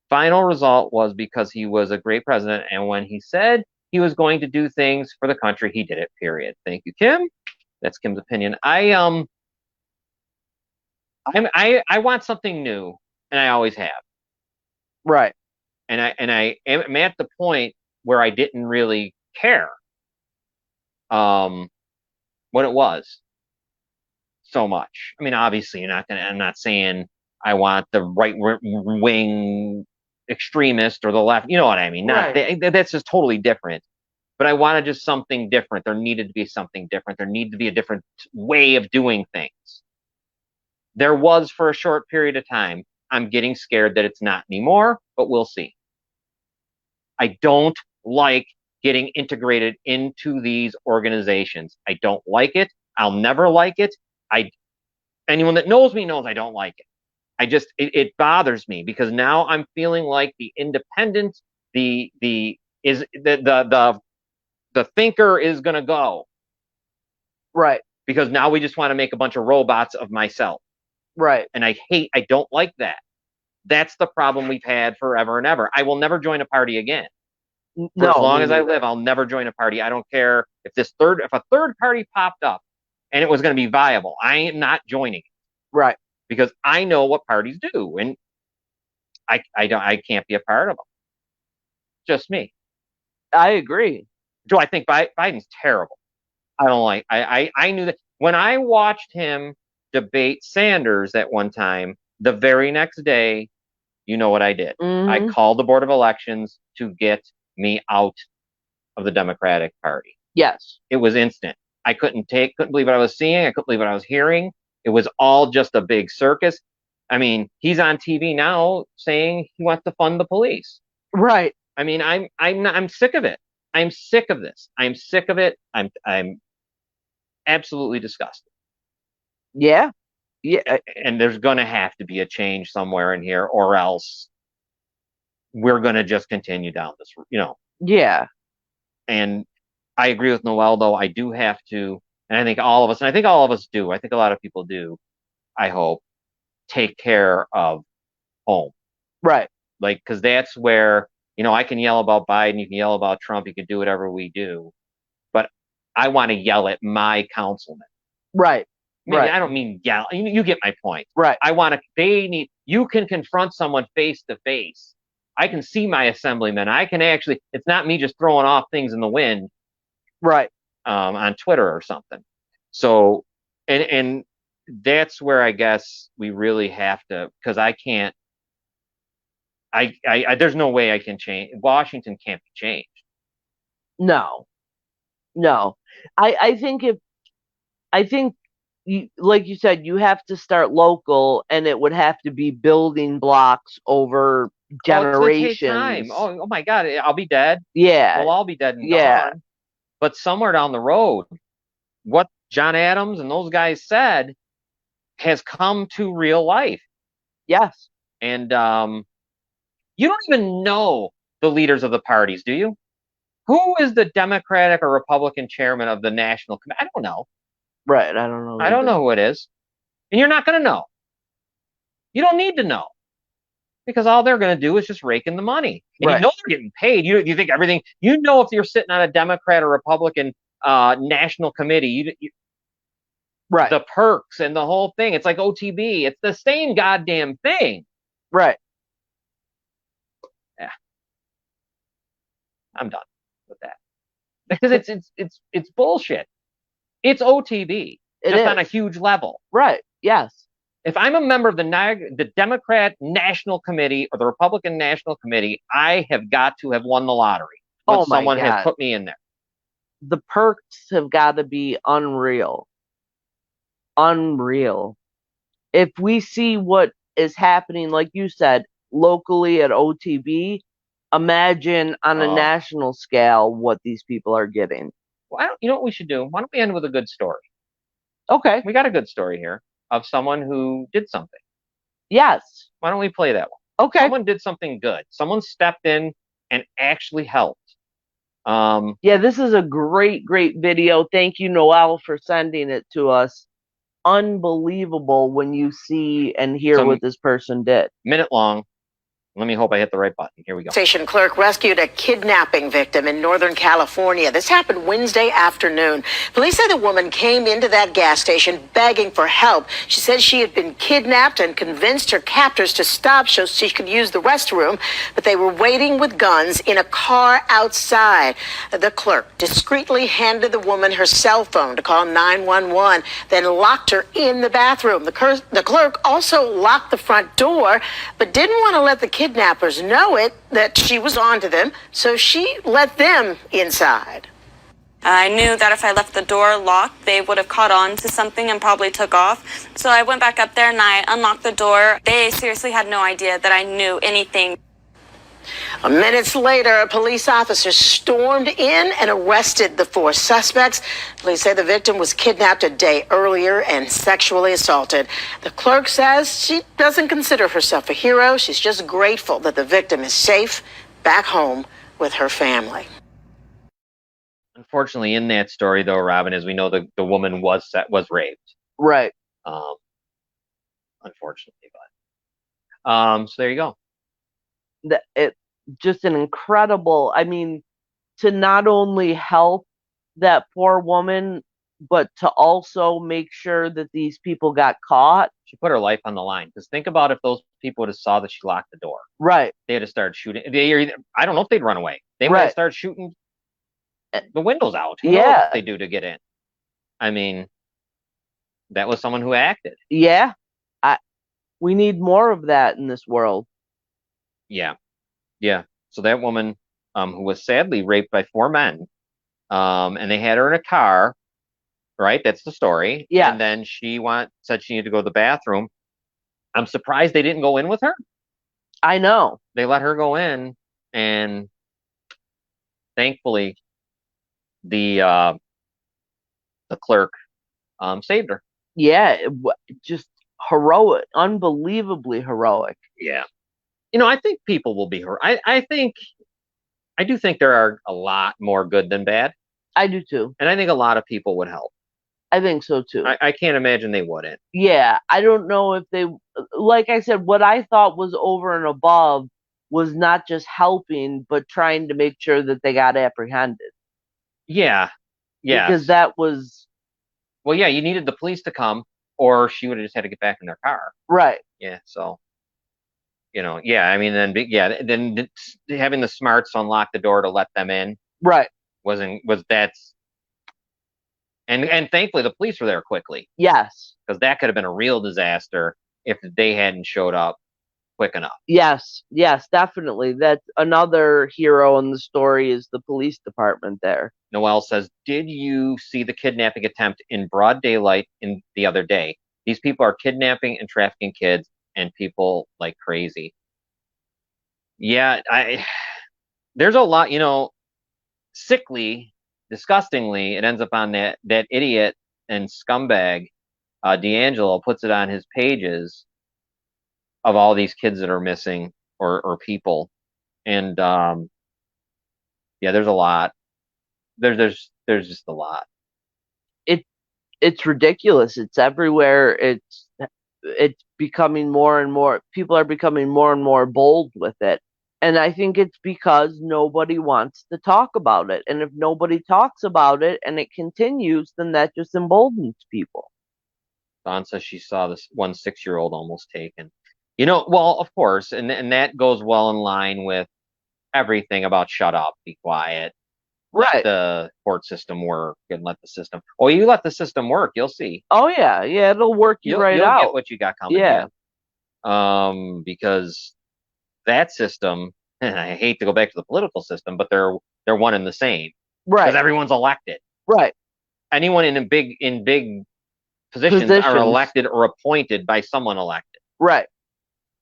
Final result was because he was a great president, and when he said he was going to do things for the country, he did it, period. Thank you, Kim. That's Kim's opinion. I want something new, and I always have. Right. And I am at the point where I didn't really care what it was so much. I mean, obviously, I'm not saying I want the right wing extremist or the left. You know what I mean? That's just totally different. But I wanted just something different. There needed to be something different. There needed to be a different way of doing things. There was for a short period of time. I'm getting scared that it's not anymore, but we'll see. I don't like getting integrated into these organizations. I don't like it. I'll never like it. Anyone that knows me knows I don't like it. It bothers me because now I'm feeling like the independent, the thinker is going to go. Right. Because now we just want to make a bunch of robots of myself. Right. And I don't like that. That's the problem we've had forever and ever. I will never join a party again. For as long as I live, I'll never join a party. I don't care if if a third party popped up and it was going to be viable. I am not joining it. Right. Because I know what parties do, and I can't be a part of them. Just me. I agree. Do I think Biden's terrible? I don't like. I knew that when I watched him debate Sanders at one time. The very next day, you know what I did? Mm-hmm. I called the Board of Elections to get me out of the Democratic Party. Yes. It was instant. I couldn't believe what I was seeing. I couldn't believe what I was hearing. It was all just a big circus. I mean, he's on TV now saying he wants to fund the police. Right. I mean, I'm sick of it. I'm sick of this. I'm sick of it. I'm absolutely disgusted. Yeah. Yeah. And there's going to have to be a change somewhere in here, or else we're going to just continue down this, Yeah. And I agree with Noel, though. I do have to, and I think all of us do. I think a lot of people do, I hope, take care of home. Right. Like, because that's where, I can yell about Biden, you can yell about Trump, you can do whatever we do. But I want to yell at my councilman. Right. I don't mean yell. You get my point. Right. You can confront someone face to face. I can see my assemblyman. It's not me just throwing off things in the wind. Right. On Twitter or something. So, and that's where I guess we really have to, because I can't, there's no way I can change. Washington can't be changed. No. I think like you said, you have to start local, and it would have to be building blocks over generations. Time. Oh my God, I'll be dead. Yeah. Well, I'll be dead and gone. But somewhere down the road, what John Adams and those guys said has come to real life. Yes. And you don't even know the leaders of the parties, do you? Who is the Democratic or Republican chairman of the National Committee? I don't know. Right. I don't know. I don't know who it is. And you're not going to know. You don't need to know. Because all they're going to do is just rake in the money. And Right. you know they're getting paid. You think everything, you know, if you're sitting on a Democrat or Republican national committee, Right. the perks and the whole thing, it's like OTB. It's the same goddamn thing. Right. Yeah. I'm done with that. Because it's bullshit. It's OTB. It Just is. on a huge level. Right. Yes. If I'm a member of the Democrat National Committee or the Republican National Committee, I have got to have won the lottery. When someone has put me in there. The perks have got to be unreal. Unreal. If we see what is happening, like you said, locally at OTB, imagine on a national scale what these people are getting. Well, you know what we should do? Why don't we end with a good story? Okay. We got a good story here of someone who did something. Yes. Why don't we play that one? Okay. Someone did something good. Someone stepped in and actually helped. Yeah, this is a great video. Thank you, Noel, for sending it to us. Unbelievable when you see and hear what this person did. Minute long. Let me hope I hit the right button. Here we go. Station clerk rescued a kidnapping victim in Northern California. This happened Wednesday afternoon. Police say the woman came into that gas station begging for help. She said she had been kidnapped and convinced her captors to stop so she could use the restroom, but they were waiting with guns in a car outside. The clerk discreetly handed the woman her cell phone to call 911, then locked her in the bathroom. The clerk also locked the front door, but didn't want to let the kidnappers know that she was onto them, so she let them inside. I knew that if I left the door locked, they would have caught on to something and probably took off. So I went back up there and I unlocked the door. They seriously had no idea that I knew anything. Minutes later, a police officer stormed in and arrested the 4 suspects. Police say the victim was kidnapped a day earlier and sexually assaulted. The clerk says she doesn't consider herself a hero. She's just grateful that the victim is safe back home with her family. Unfortunately, in that story, though, Robin, as we know, the woman was raped. Right. Unfortunately, but so there you go. It just an incredible, I mean, to not only help that poor woman, but to also make sure that these people got caught. She put her life on the line. Because think about if those people would have saw that she locked the door. Right. They'd have started shooting. I don't know if they'd run away. They might have started shooting the windows out. Who knows what they do to get in? I mean, that was someone who acted. Yeah. We need more of that in this world. Yeah. Yeah. So that woman who was sadly raped by 4 men, and they had her in a car, right? That's the story. Yeah. And then she said she needed to go to the bathroom. I'm surprised they didn't go in with her. I know. They let her go in, and thankfully the clerk saved her. Yeah, just heroic, unbelievably heroic. Yeah. You know, I think people will be hurt. I do think there are a lot more good than bad. I do too. And I think a lot of people would help. I think so too. I can't imagine they wouldn't. Yeah, I don't know if they, like I said, what I thought was over and above was not just helping, but trying to make sure that they got apprehended. Yeah. Yeah. Because that was. Well, yeah, you needed the police to come, or she would have just had to get back in their car. Right. Yeah. So, you know, yeah, I mean, then having the smarts to unlock the door to let them in. Right. And thankfully the police were there quickly. Yes. Because that could have been a real disaster if they hadn't showed up quick enough. Yes. Yes, definitely. That's another hero in the story is the police department there. Noel says, did you see the kidnapping attempt in broad daylight the other day? These people are kidnapping and trafficking kids and people like crazy. Yeah, there's a lot, sickly, disgustingly, it ends up on that idiot and scumbag D'Angelo puts it on his pages of all these kids that are missing or people, and yeah, there's a lot. There's just a lot. It's ridiculous. It's everywhere. It's becoming more and more. People are becoming more and more bold with it. And I think it's because nobody wants to talk about it. And if nobody talks about it and it continues, then that just emboldens people. Dawn says she saw this one 6-year-old almost taken. You know, well, of course, and that goes well in line with everything about shut up, be quiet, let Right. the court system work, and let the system. Oh, you let the system work, you'll see. Oh yeah, yeah, it'll work you right You'll out. get what you got coming. Yeah. Because that system, and I hate to go back to the political system, but they're one and the same. Right. Because everyone's elected. Right. Anyone in big positions are elected or appointed by someone elected. Right.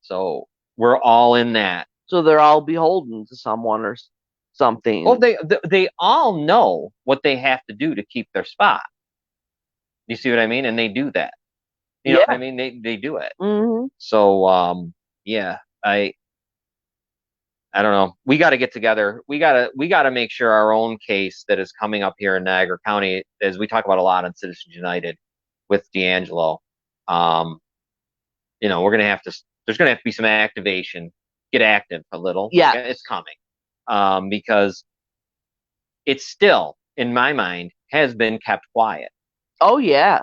So we're all in that. So they're all beholden to someone or something. Well, they all know what they have to do to keep their spot. You see what I mean? And they do that. You know what I mean? They do it. Mm-hmm. So yeah, I don't know. We got to get together. We got to make sure our own case that is coming up here in Niagara County, as we talk about a lot on Citizens United with D'Angelo. You know, we're gonna have to. There's gonna have to be some activation. Get active a little. Yeah, it's coming. Because it's still, in my mind, has been kept quiet. Oh yeah.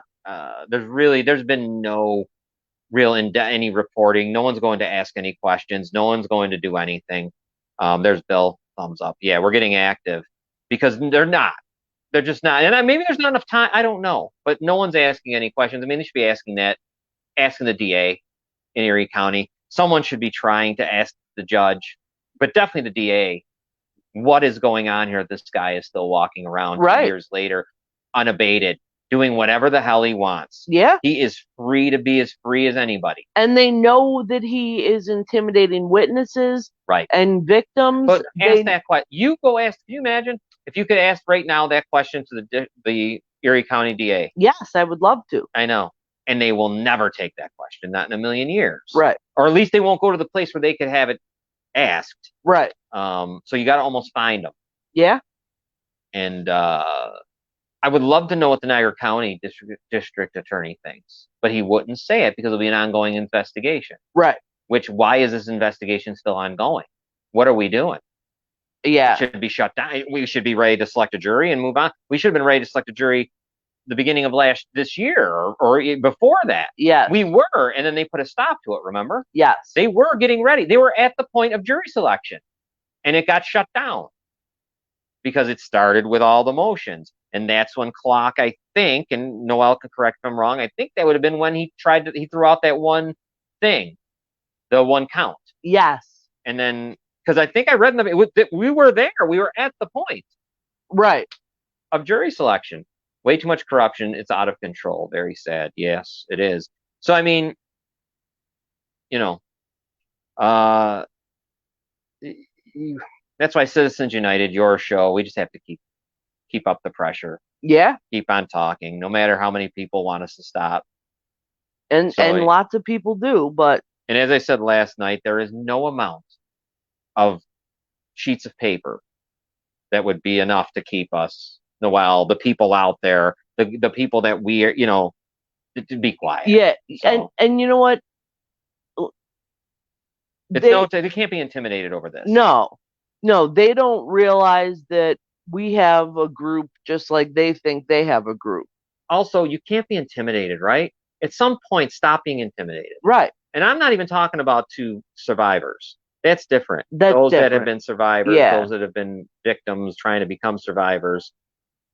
There's been no real any reporting. No one's going to ask any questions. No one's going to do anything. There's Bill, thumbs up. Yeah, we're getting active because they're not. They're just not. And maybe there's not enough time. I don't know. But no one's asking any questions. I mean, they should be asking the DA in Erie County. Someone should be trying to ask the judge, but definitely the DA, what is going on here? This guy is still walking around 2 years later, unabated, doing whatever the hell he wants. Yeah. He is free to be as free as anybody. And they know that he is intimidating witnesses and victims. But ask that question. You go ask, can you imagine if you could ask right now that question to the Erie County DA? Yes, I would love to. I know. And they will never take that question, not in a million years. Right. Or at least they won't go to the place where they could have it asked. Right. So you got to almost find them. Yeah. And I would love to know what the Niagara County district attorney thinks, but he wouldn't say it because it'll be an ongoing investigation. Right. Why is this investigation still ongoing? What are we doing? Yeah. It should be shut down. We should be ready to select a jury and move on. We should have been ready to select a jury the beginning of this year or before that. Yeah. We were, and then they put a stop to it, remember? Yes. They were getting ready. They were at the point of jury selection, and it got shut down because it started with all the motions. And that's when Clock, I think, and Noel can correct if I'm wrong, I think that would have been when he threw out that one thing, the one count. Yes. And then, because I think I read in we were there. We were at the point. Right. Of jury selection. Way too much corruption. It's out of control. Very sad. Yes, it is. So, I mean, you know, that's why Citizens United, your show, we just have to keep up the pressure. Yeah. Keep on talking, no matter how many people want us to stop. And lots of people do, but. And as I said last night, there is no amount of sheets of paper that would be enough to keep us. Noel, the people out there, the people that we are, you know, to be quiet. Yeah, so, and you know what? They can't be intimidated over this. No, they don't realize that we have a group just like they think they have a group. Also, you can't be intimidated, right? At some point, stop being intimidated. Right. And I'm not even talking about to survivors. That's different. Those that have been survivors, those that have been victims trying to become survivors.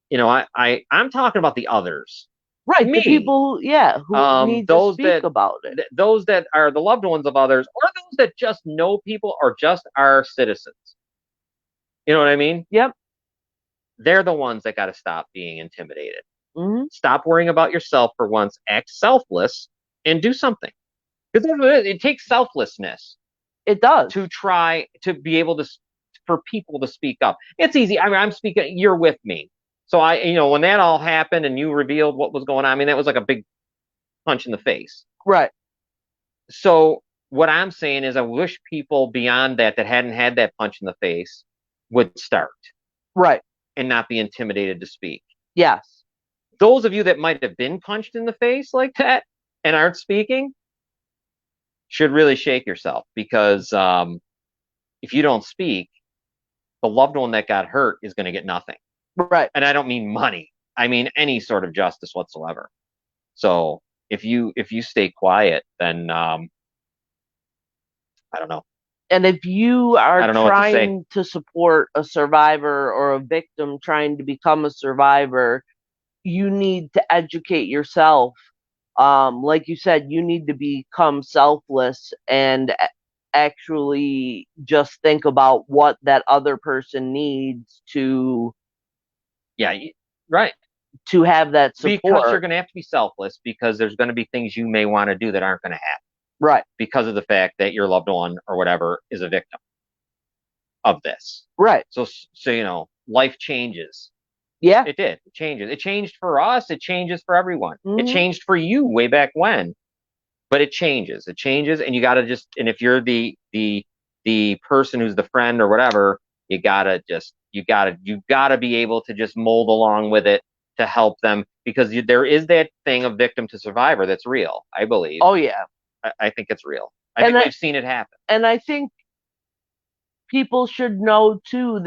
You know, I'm talking about the others. Right, me. The people, who need to speak about it. Those that are the loved ones of others, or those that just know people, or just are citizens. You know what I mean? Yep. They're the ones that got to stop being intimidated. Mm-hmm. Stop worrying about yourself for once. Act selfless and do something. Because it takes selflessness. It does. To try to be able to, for people to speak up. It's easy. I mean, I'm speaking. You're with me. So when that all happened and you revealed what was going on, I mean, that was like a big punch in the face. Right. So what I'm saying is I wish people beyond that hadn't had that punch in the face would start. Right. And not be intimidated to speak. Yes. Those of you that might have been punched in the face like that and aren't speaking should really shake yourself, because if you don't speak, the loved one that got hurt is going to get nothing. Right. And I don't mean money. I mean any sort of justice whatsoever. So if you stay quiet, then I don't know. And if you are trying to support a survivor or a victim trying to become a survivor, you need to educate yourself. Like you said, you need to become selfless and actually just think about what that other person needs to. Yeah, right. To have that support. Because you're going to have to be selfless, because there's going to be things you may want to do that aren't going to happen. Right. Because of the fact that your loved one or whatever is a victim of this. Right. So life changes. Yeah. It did. It changes. It changed for us. It changes for everyone. Mm-hmm. It changed for you way back when. But it changes. It changes, and you got to and if you're the person who's the friend or whatever, you got to be able to just mold along with it to help them, because there is that thing of victim to survivor that's real, I believe. Oh yeah. I think it's real. I think we've seen it happen. And I think people should know too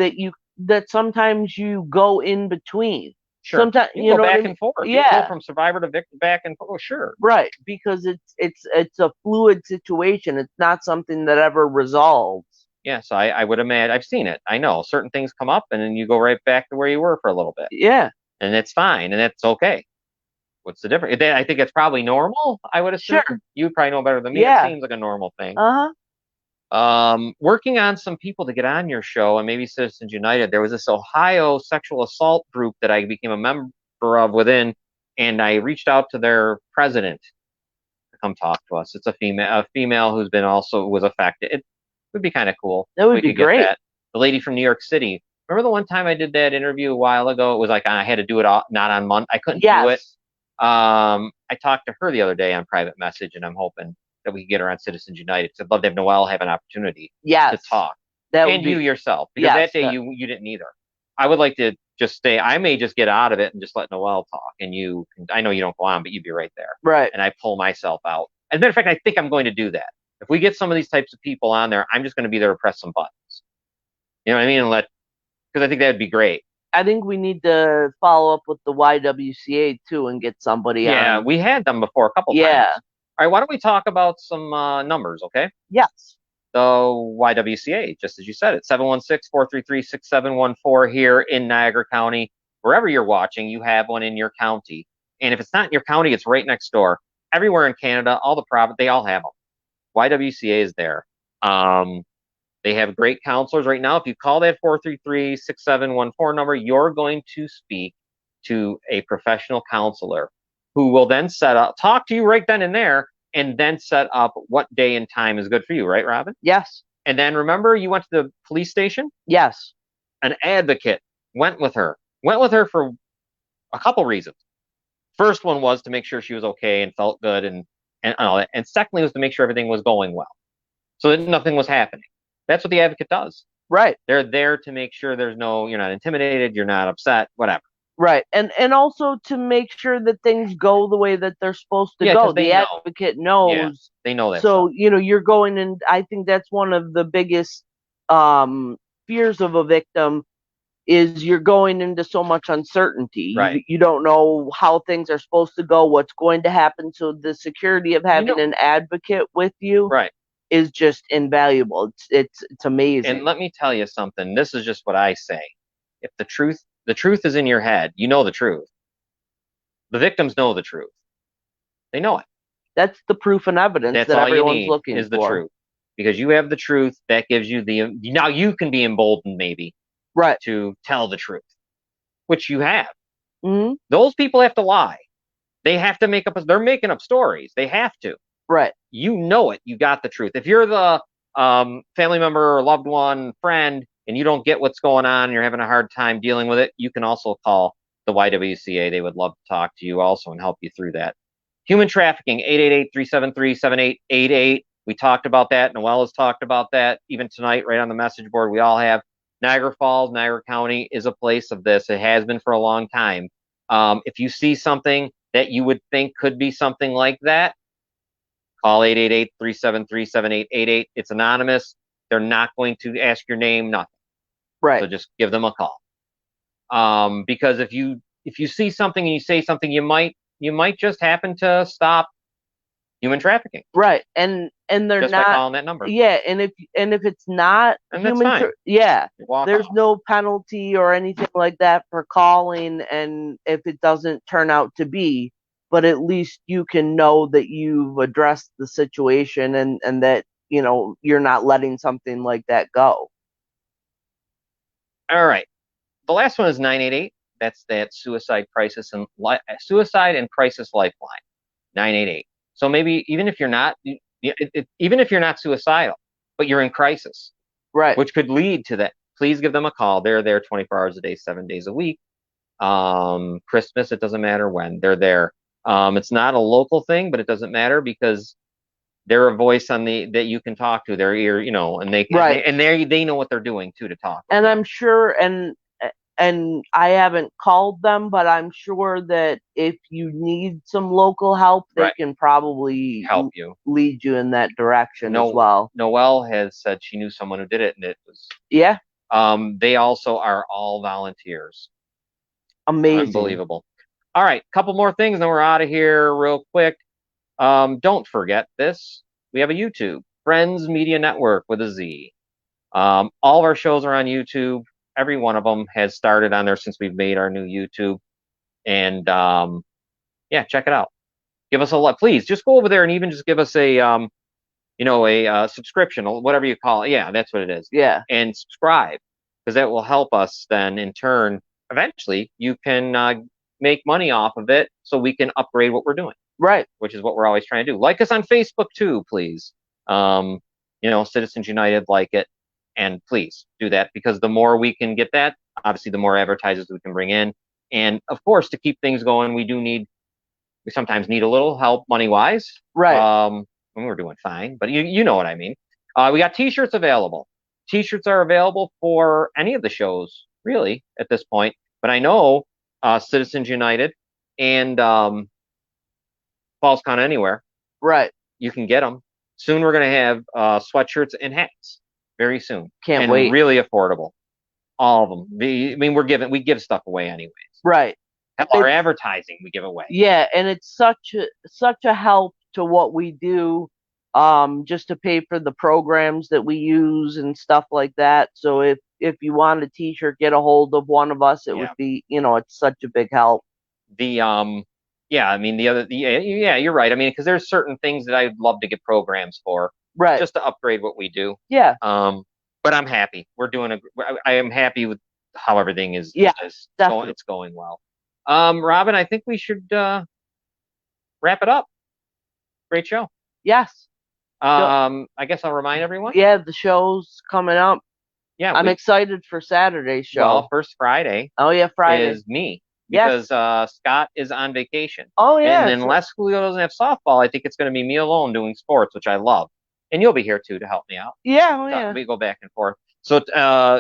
that sometimes you go in between. Sure. Sometimes you go back and forth. Yeah. You go from survivor to victim back and forth. Oh, sure. Right, because it's a fluid situation. It's not something that ever resolves. Yes, I would imagine. I've seen it. I know certain things come up, and then you go right back to where you were for a little bit. Yeah. And it's fine, and it's okay. What's the difference? I think it's probably normal, I would assume. Sure. You probably know better than me. Yeah. It seems like a normal thing. Working on some people to get on your show, and maybe Citizens United. There was this Ohio sexual assault group that I became a member of within, and I reached out to their president to come talk to us. It's a female who's was affected. It would be kind of cool. That would be great. The lady from New York City. Remember the one time I did that interview a while ago? It was like I had to do it not on Monday. I couldn't do it. I talked to her the other day on private message, and I'm hoping that we can get her on Citizens United. I'd love to have Noelle have an opportunity to talk. And you yourself, because that day you didn't either. I would like to just stay. I may just get out of it and just let Noelle talk, and I know you don't go on, but you'd be right there. Right. And I pull myself out. As a matter of fact, I think I'm going to do that. If we get some of these types of people on there, I'm just going to be there to press some buttons. You know what I mean? Because I think that would be great. I think we need to follow up with the YWCA too and get somebody on. Yeah, we had them before a couple times. Yeah. All right, why don't we talk about some numbers, okay? Yes. The YWCA, just as you said it, 716-433-6714 here in Niagara County. Wherever you're watching, you have one in your county. And if it's not in your county, it's right next door. Everywhere in Canada, all the provinces, they all have them. YWCA is there. They have great counselors right now. If you call that 433-6714 number, you're going to speak to a professional counselor who will then talk to you right then and there, and then set up what day and time is good for you, right, Robin? Yes. And then remember, you went to the police station? Yes. An advocate went with her for a couple reasons. First one was to make sure she was okay and felt good, and all that. And secondly was to make sure everything was going well, so that nothing was happening. That's what the advocate does. Right. They're there to make sure you're not intimidated, you're not upset, whatever. Right. And also to make sure that things go the way that they're supposed to go. The advocate knows. Yeah, they know that. So, you're going in. I think that's one of the biggest fears of a victim is you're going into so much uncertainty. Right. You don't know how things are supposed to go, what's going to happen. So the security of having an advocate with you is just invaluable. It's amazing. And let me tell you something. This is just what I say. If the truth is in your head, you know the truth. The victims know the truth. They know it. That's the proof and evidence that everyone's looking for. Is the truth. Because you have the truth, that gives you now you can be emboldened maybe to tell the truth, which you have. Mm-hmm. Those people have to lie. They have to they're making up stories. They have to. Right. You know it. You got the truth. If you're the family member or loved one, friend, and you don't get what's going on and you're having a hard time dealing with it, you can also call the YWCA. They would love to talk to you also and help you through that. Human trafficking, 888-373-7888. We talked about that. Noelle has talked about that even tonight, right on the message board. We all have. Niagara Falls, Niagara County is a place of this. It has been for a long time. If you see something that you would think could be something like that, call 888-373-7888. It's anonymous. They're not going to ask your name, nothing. Right. So just give them a call. Because if you see something and you say something, you might just happen to stop human trafficking. Right. And they're just not by calling that number. Yeah, and if it's not and human there's no penalty or anything like that for calling, and if it doesn't turn out to be, but at least you can know that you've addressed the situation and that, you know, you're not letting something like that go. All right. The last one is 988. That's that suicide crisis and suicide and crisis lifeline. 988. So maybe even if you're not suicidal, but you're in crisis, right, which could lead to that, please give them a call. They're there 24 hours a day, 7 days a week. Christmas, it doesn't matter when they're there. It's not a local thing, but it doesn't matter because they're a voice on that you can talk to. Their ear, you know, and they know what they're doing too to talk. And I'm sure, and I haven't called them, but I'm sure that if you need some local help, they can probably help you, lead you in that direction as well. Noelle has said she knew someone who did it, and it was they also are all volunteers. Amazing, unbelievable. All right, couple more things, and then we're out of here real quick. Don't forget this. We have a YouTube, Friends Media Network with a Z. All of our shows are on YouTube. Every one of them has started on there since we've made our new YouTube. And check it out. Give us a like. Please just go over there and even just give us a subscription or whatever you call it. Yeah, that's what it is. Yeah. And subscribe, because that will help us then in turn. Eventually, you can make money off of it so we can upgrade what we're doing. Right. Which is what we're always trying to do. Like us on Facebook too, please. Citizens United, like it. And please do that, because the more we can get that, obviously the more advertisers we can bring in. And of course, to keep things going, we sometimes need a little help money-wise. Right. We're doing fine, but you know what I mean. We got t-shirts available. T-shirts are available for any of the shows, really, at this point. But I know Citizens United and Falls Count Anywhere. Right. You can get them. Soon we're going to have sweatshirts and hats. Very soon. Can't wait. Really affordable. All of them. We give stuff away anyways. Right. Our advertising we give away. Yeah, and it's such a help to what we do, just to pay for the programs that we use and stuff like that. So if you want a t-shirt, get a hold of one of us. It would be, it's such a big help. You're right. I mean, because there's certain things that I'd love to get programs for. Right. Just to upgrade what we do. Yeah. But I'm happy. I am happy with how everything is. Yeah. It's going well. Robin, I think we should wrap it up. Great show. Yes. I guess I'll remind everyone. Yeah, the show's coming up. Yeah. I'm excited for Saturday's show. Well, first Friday. Oh yeah, Friday is me. Because Scott is on vacation. Oh yeah. And unless Julio doesn't have softball, I think it's going to be me alone doing sports, which I love. And you'll be here too to help me out. Yeah, we go back and forth. So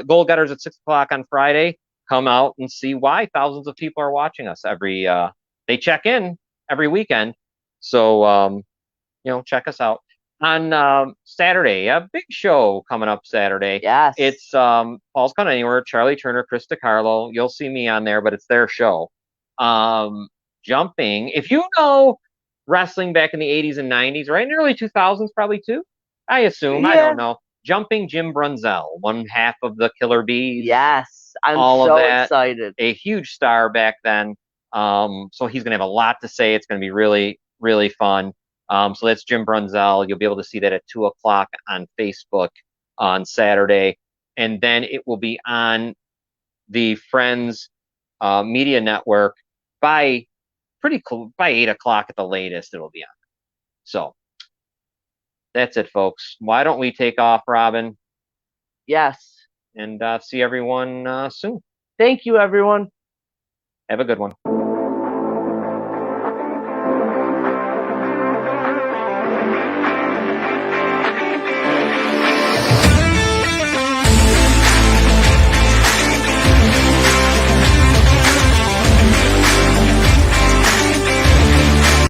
Goal Getters at 6:00 on Friday. Come out and see why thousands of people are watching us they check in every weekend. So check us out. On Saturday, a big show coming up Saturday. Yes. It's Falls Count Anywhere, Charlie Turner, Chris DiCarlo. You'll see me on there, but it's their show. Jumping. If you know wrestling back in the 80s and 90s, right in the early 2000s probably too, I assume. Yeah. I don't know. Jumping Jim Brunzell, one half of the Killer Bees. Yes, I'm so excited. A huge star back then. So he's going to have a lot to say. It's going to be really, really fun. So that's Jim Brunzell. You'll be able to see that at 2:00 on Facebook on Saturday. And then it will be on the Friends Media Network by 8:00 at the latest. It'll be on. So that's it, folks. Why don't we take off, Robin? Yes. And see everyone soon. Thank you, everyone. Have a good one.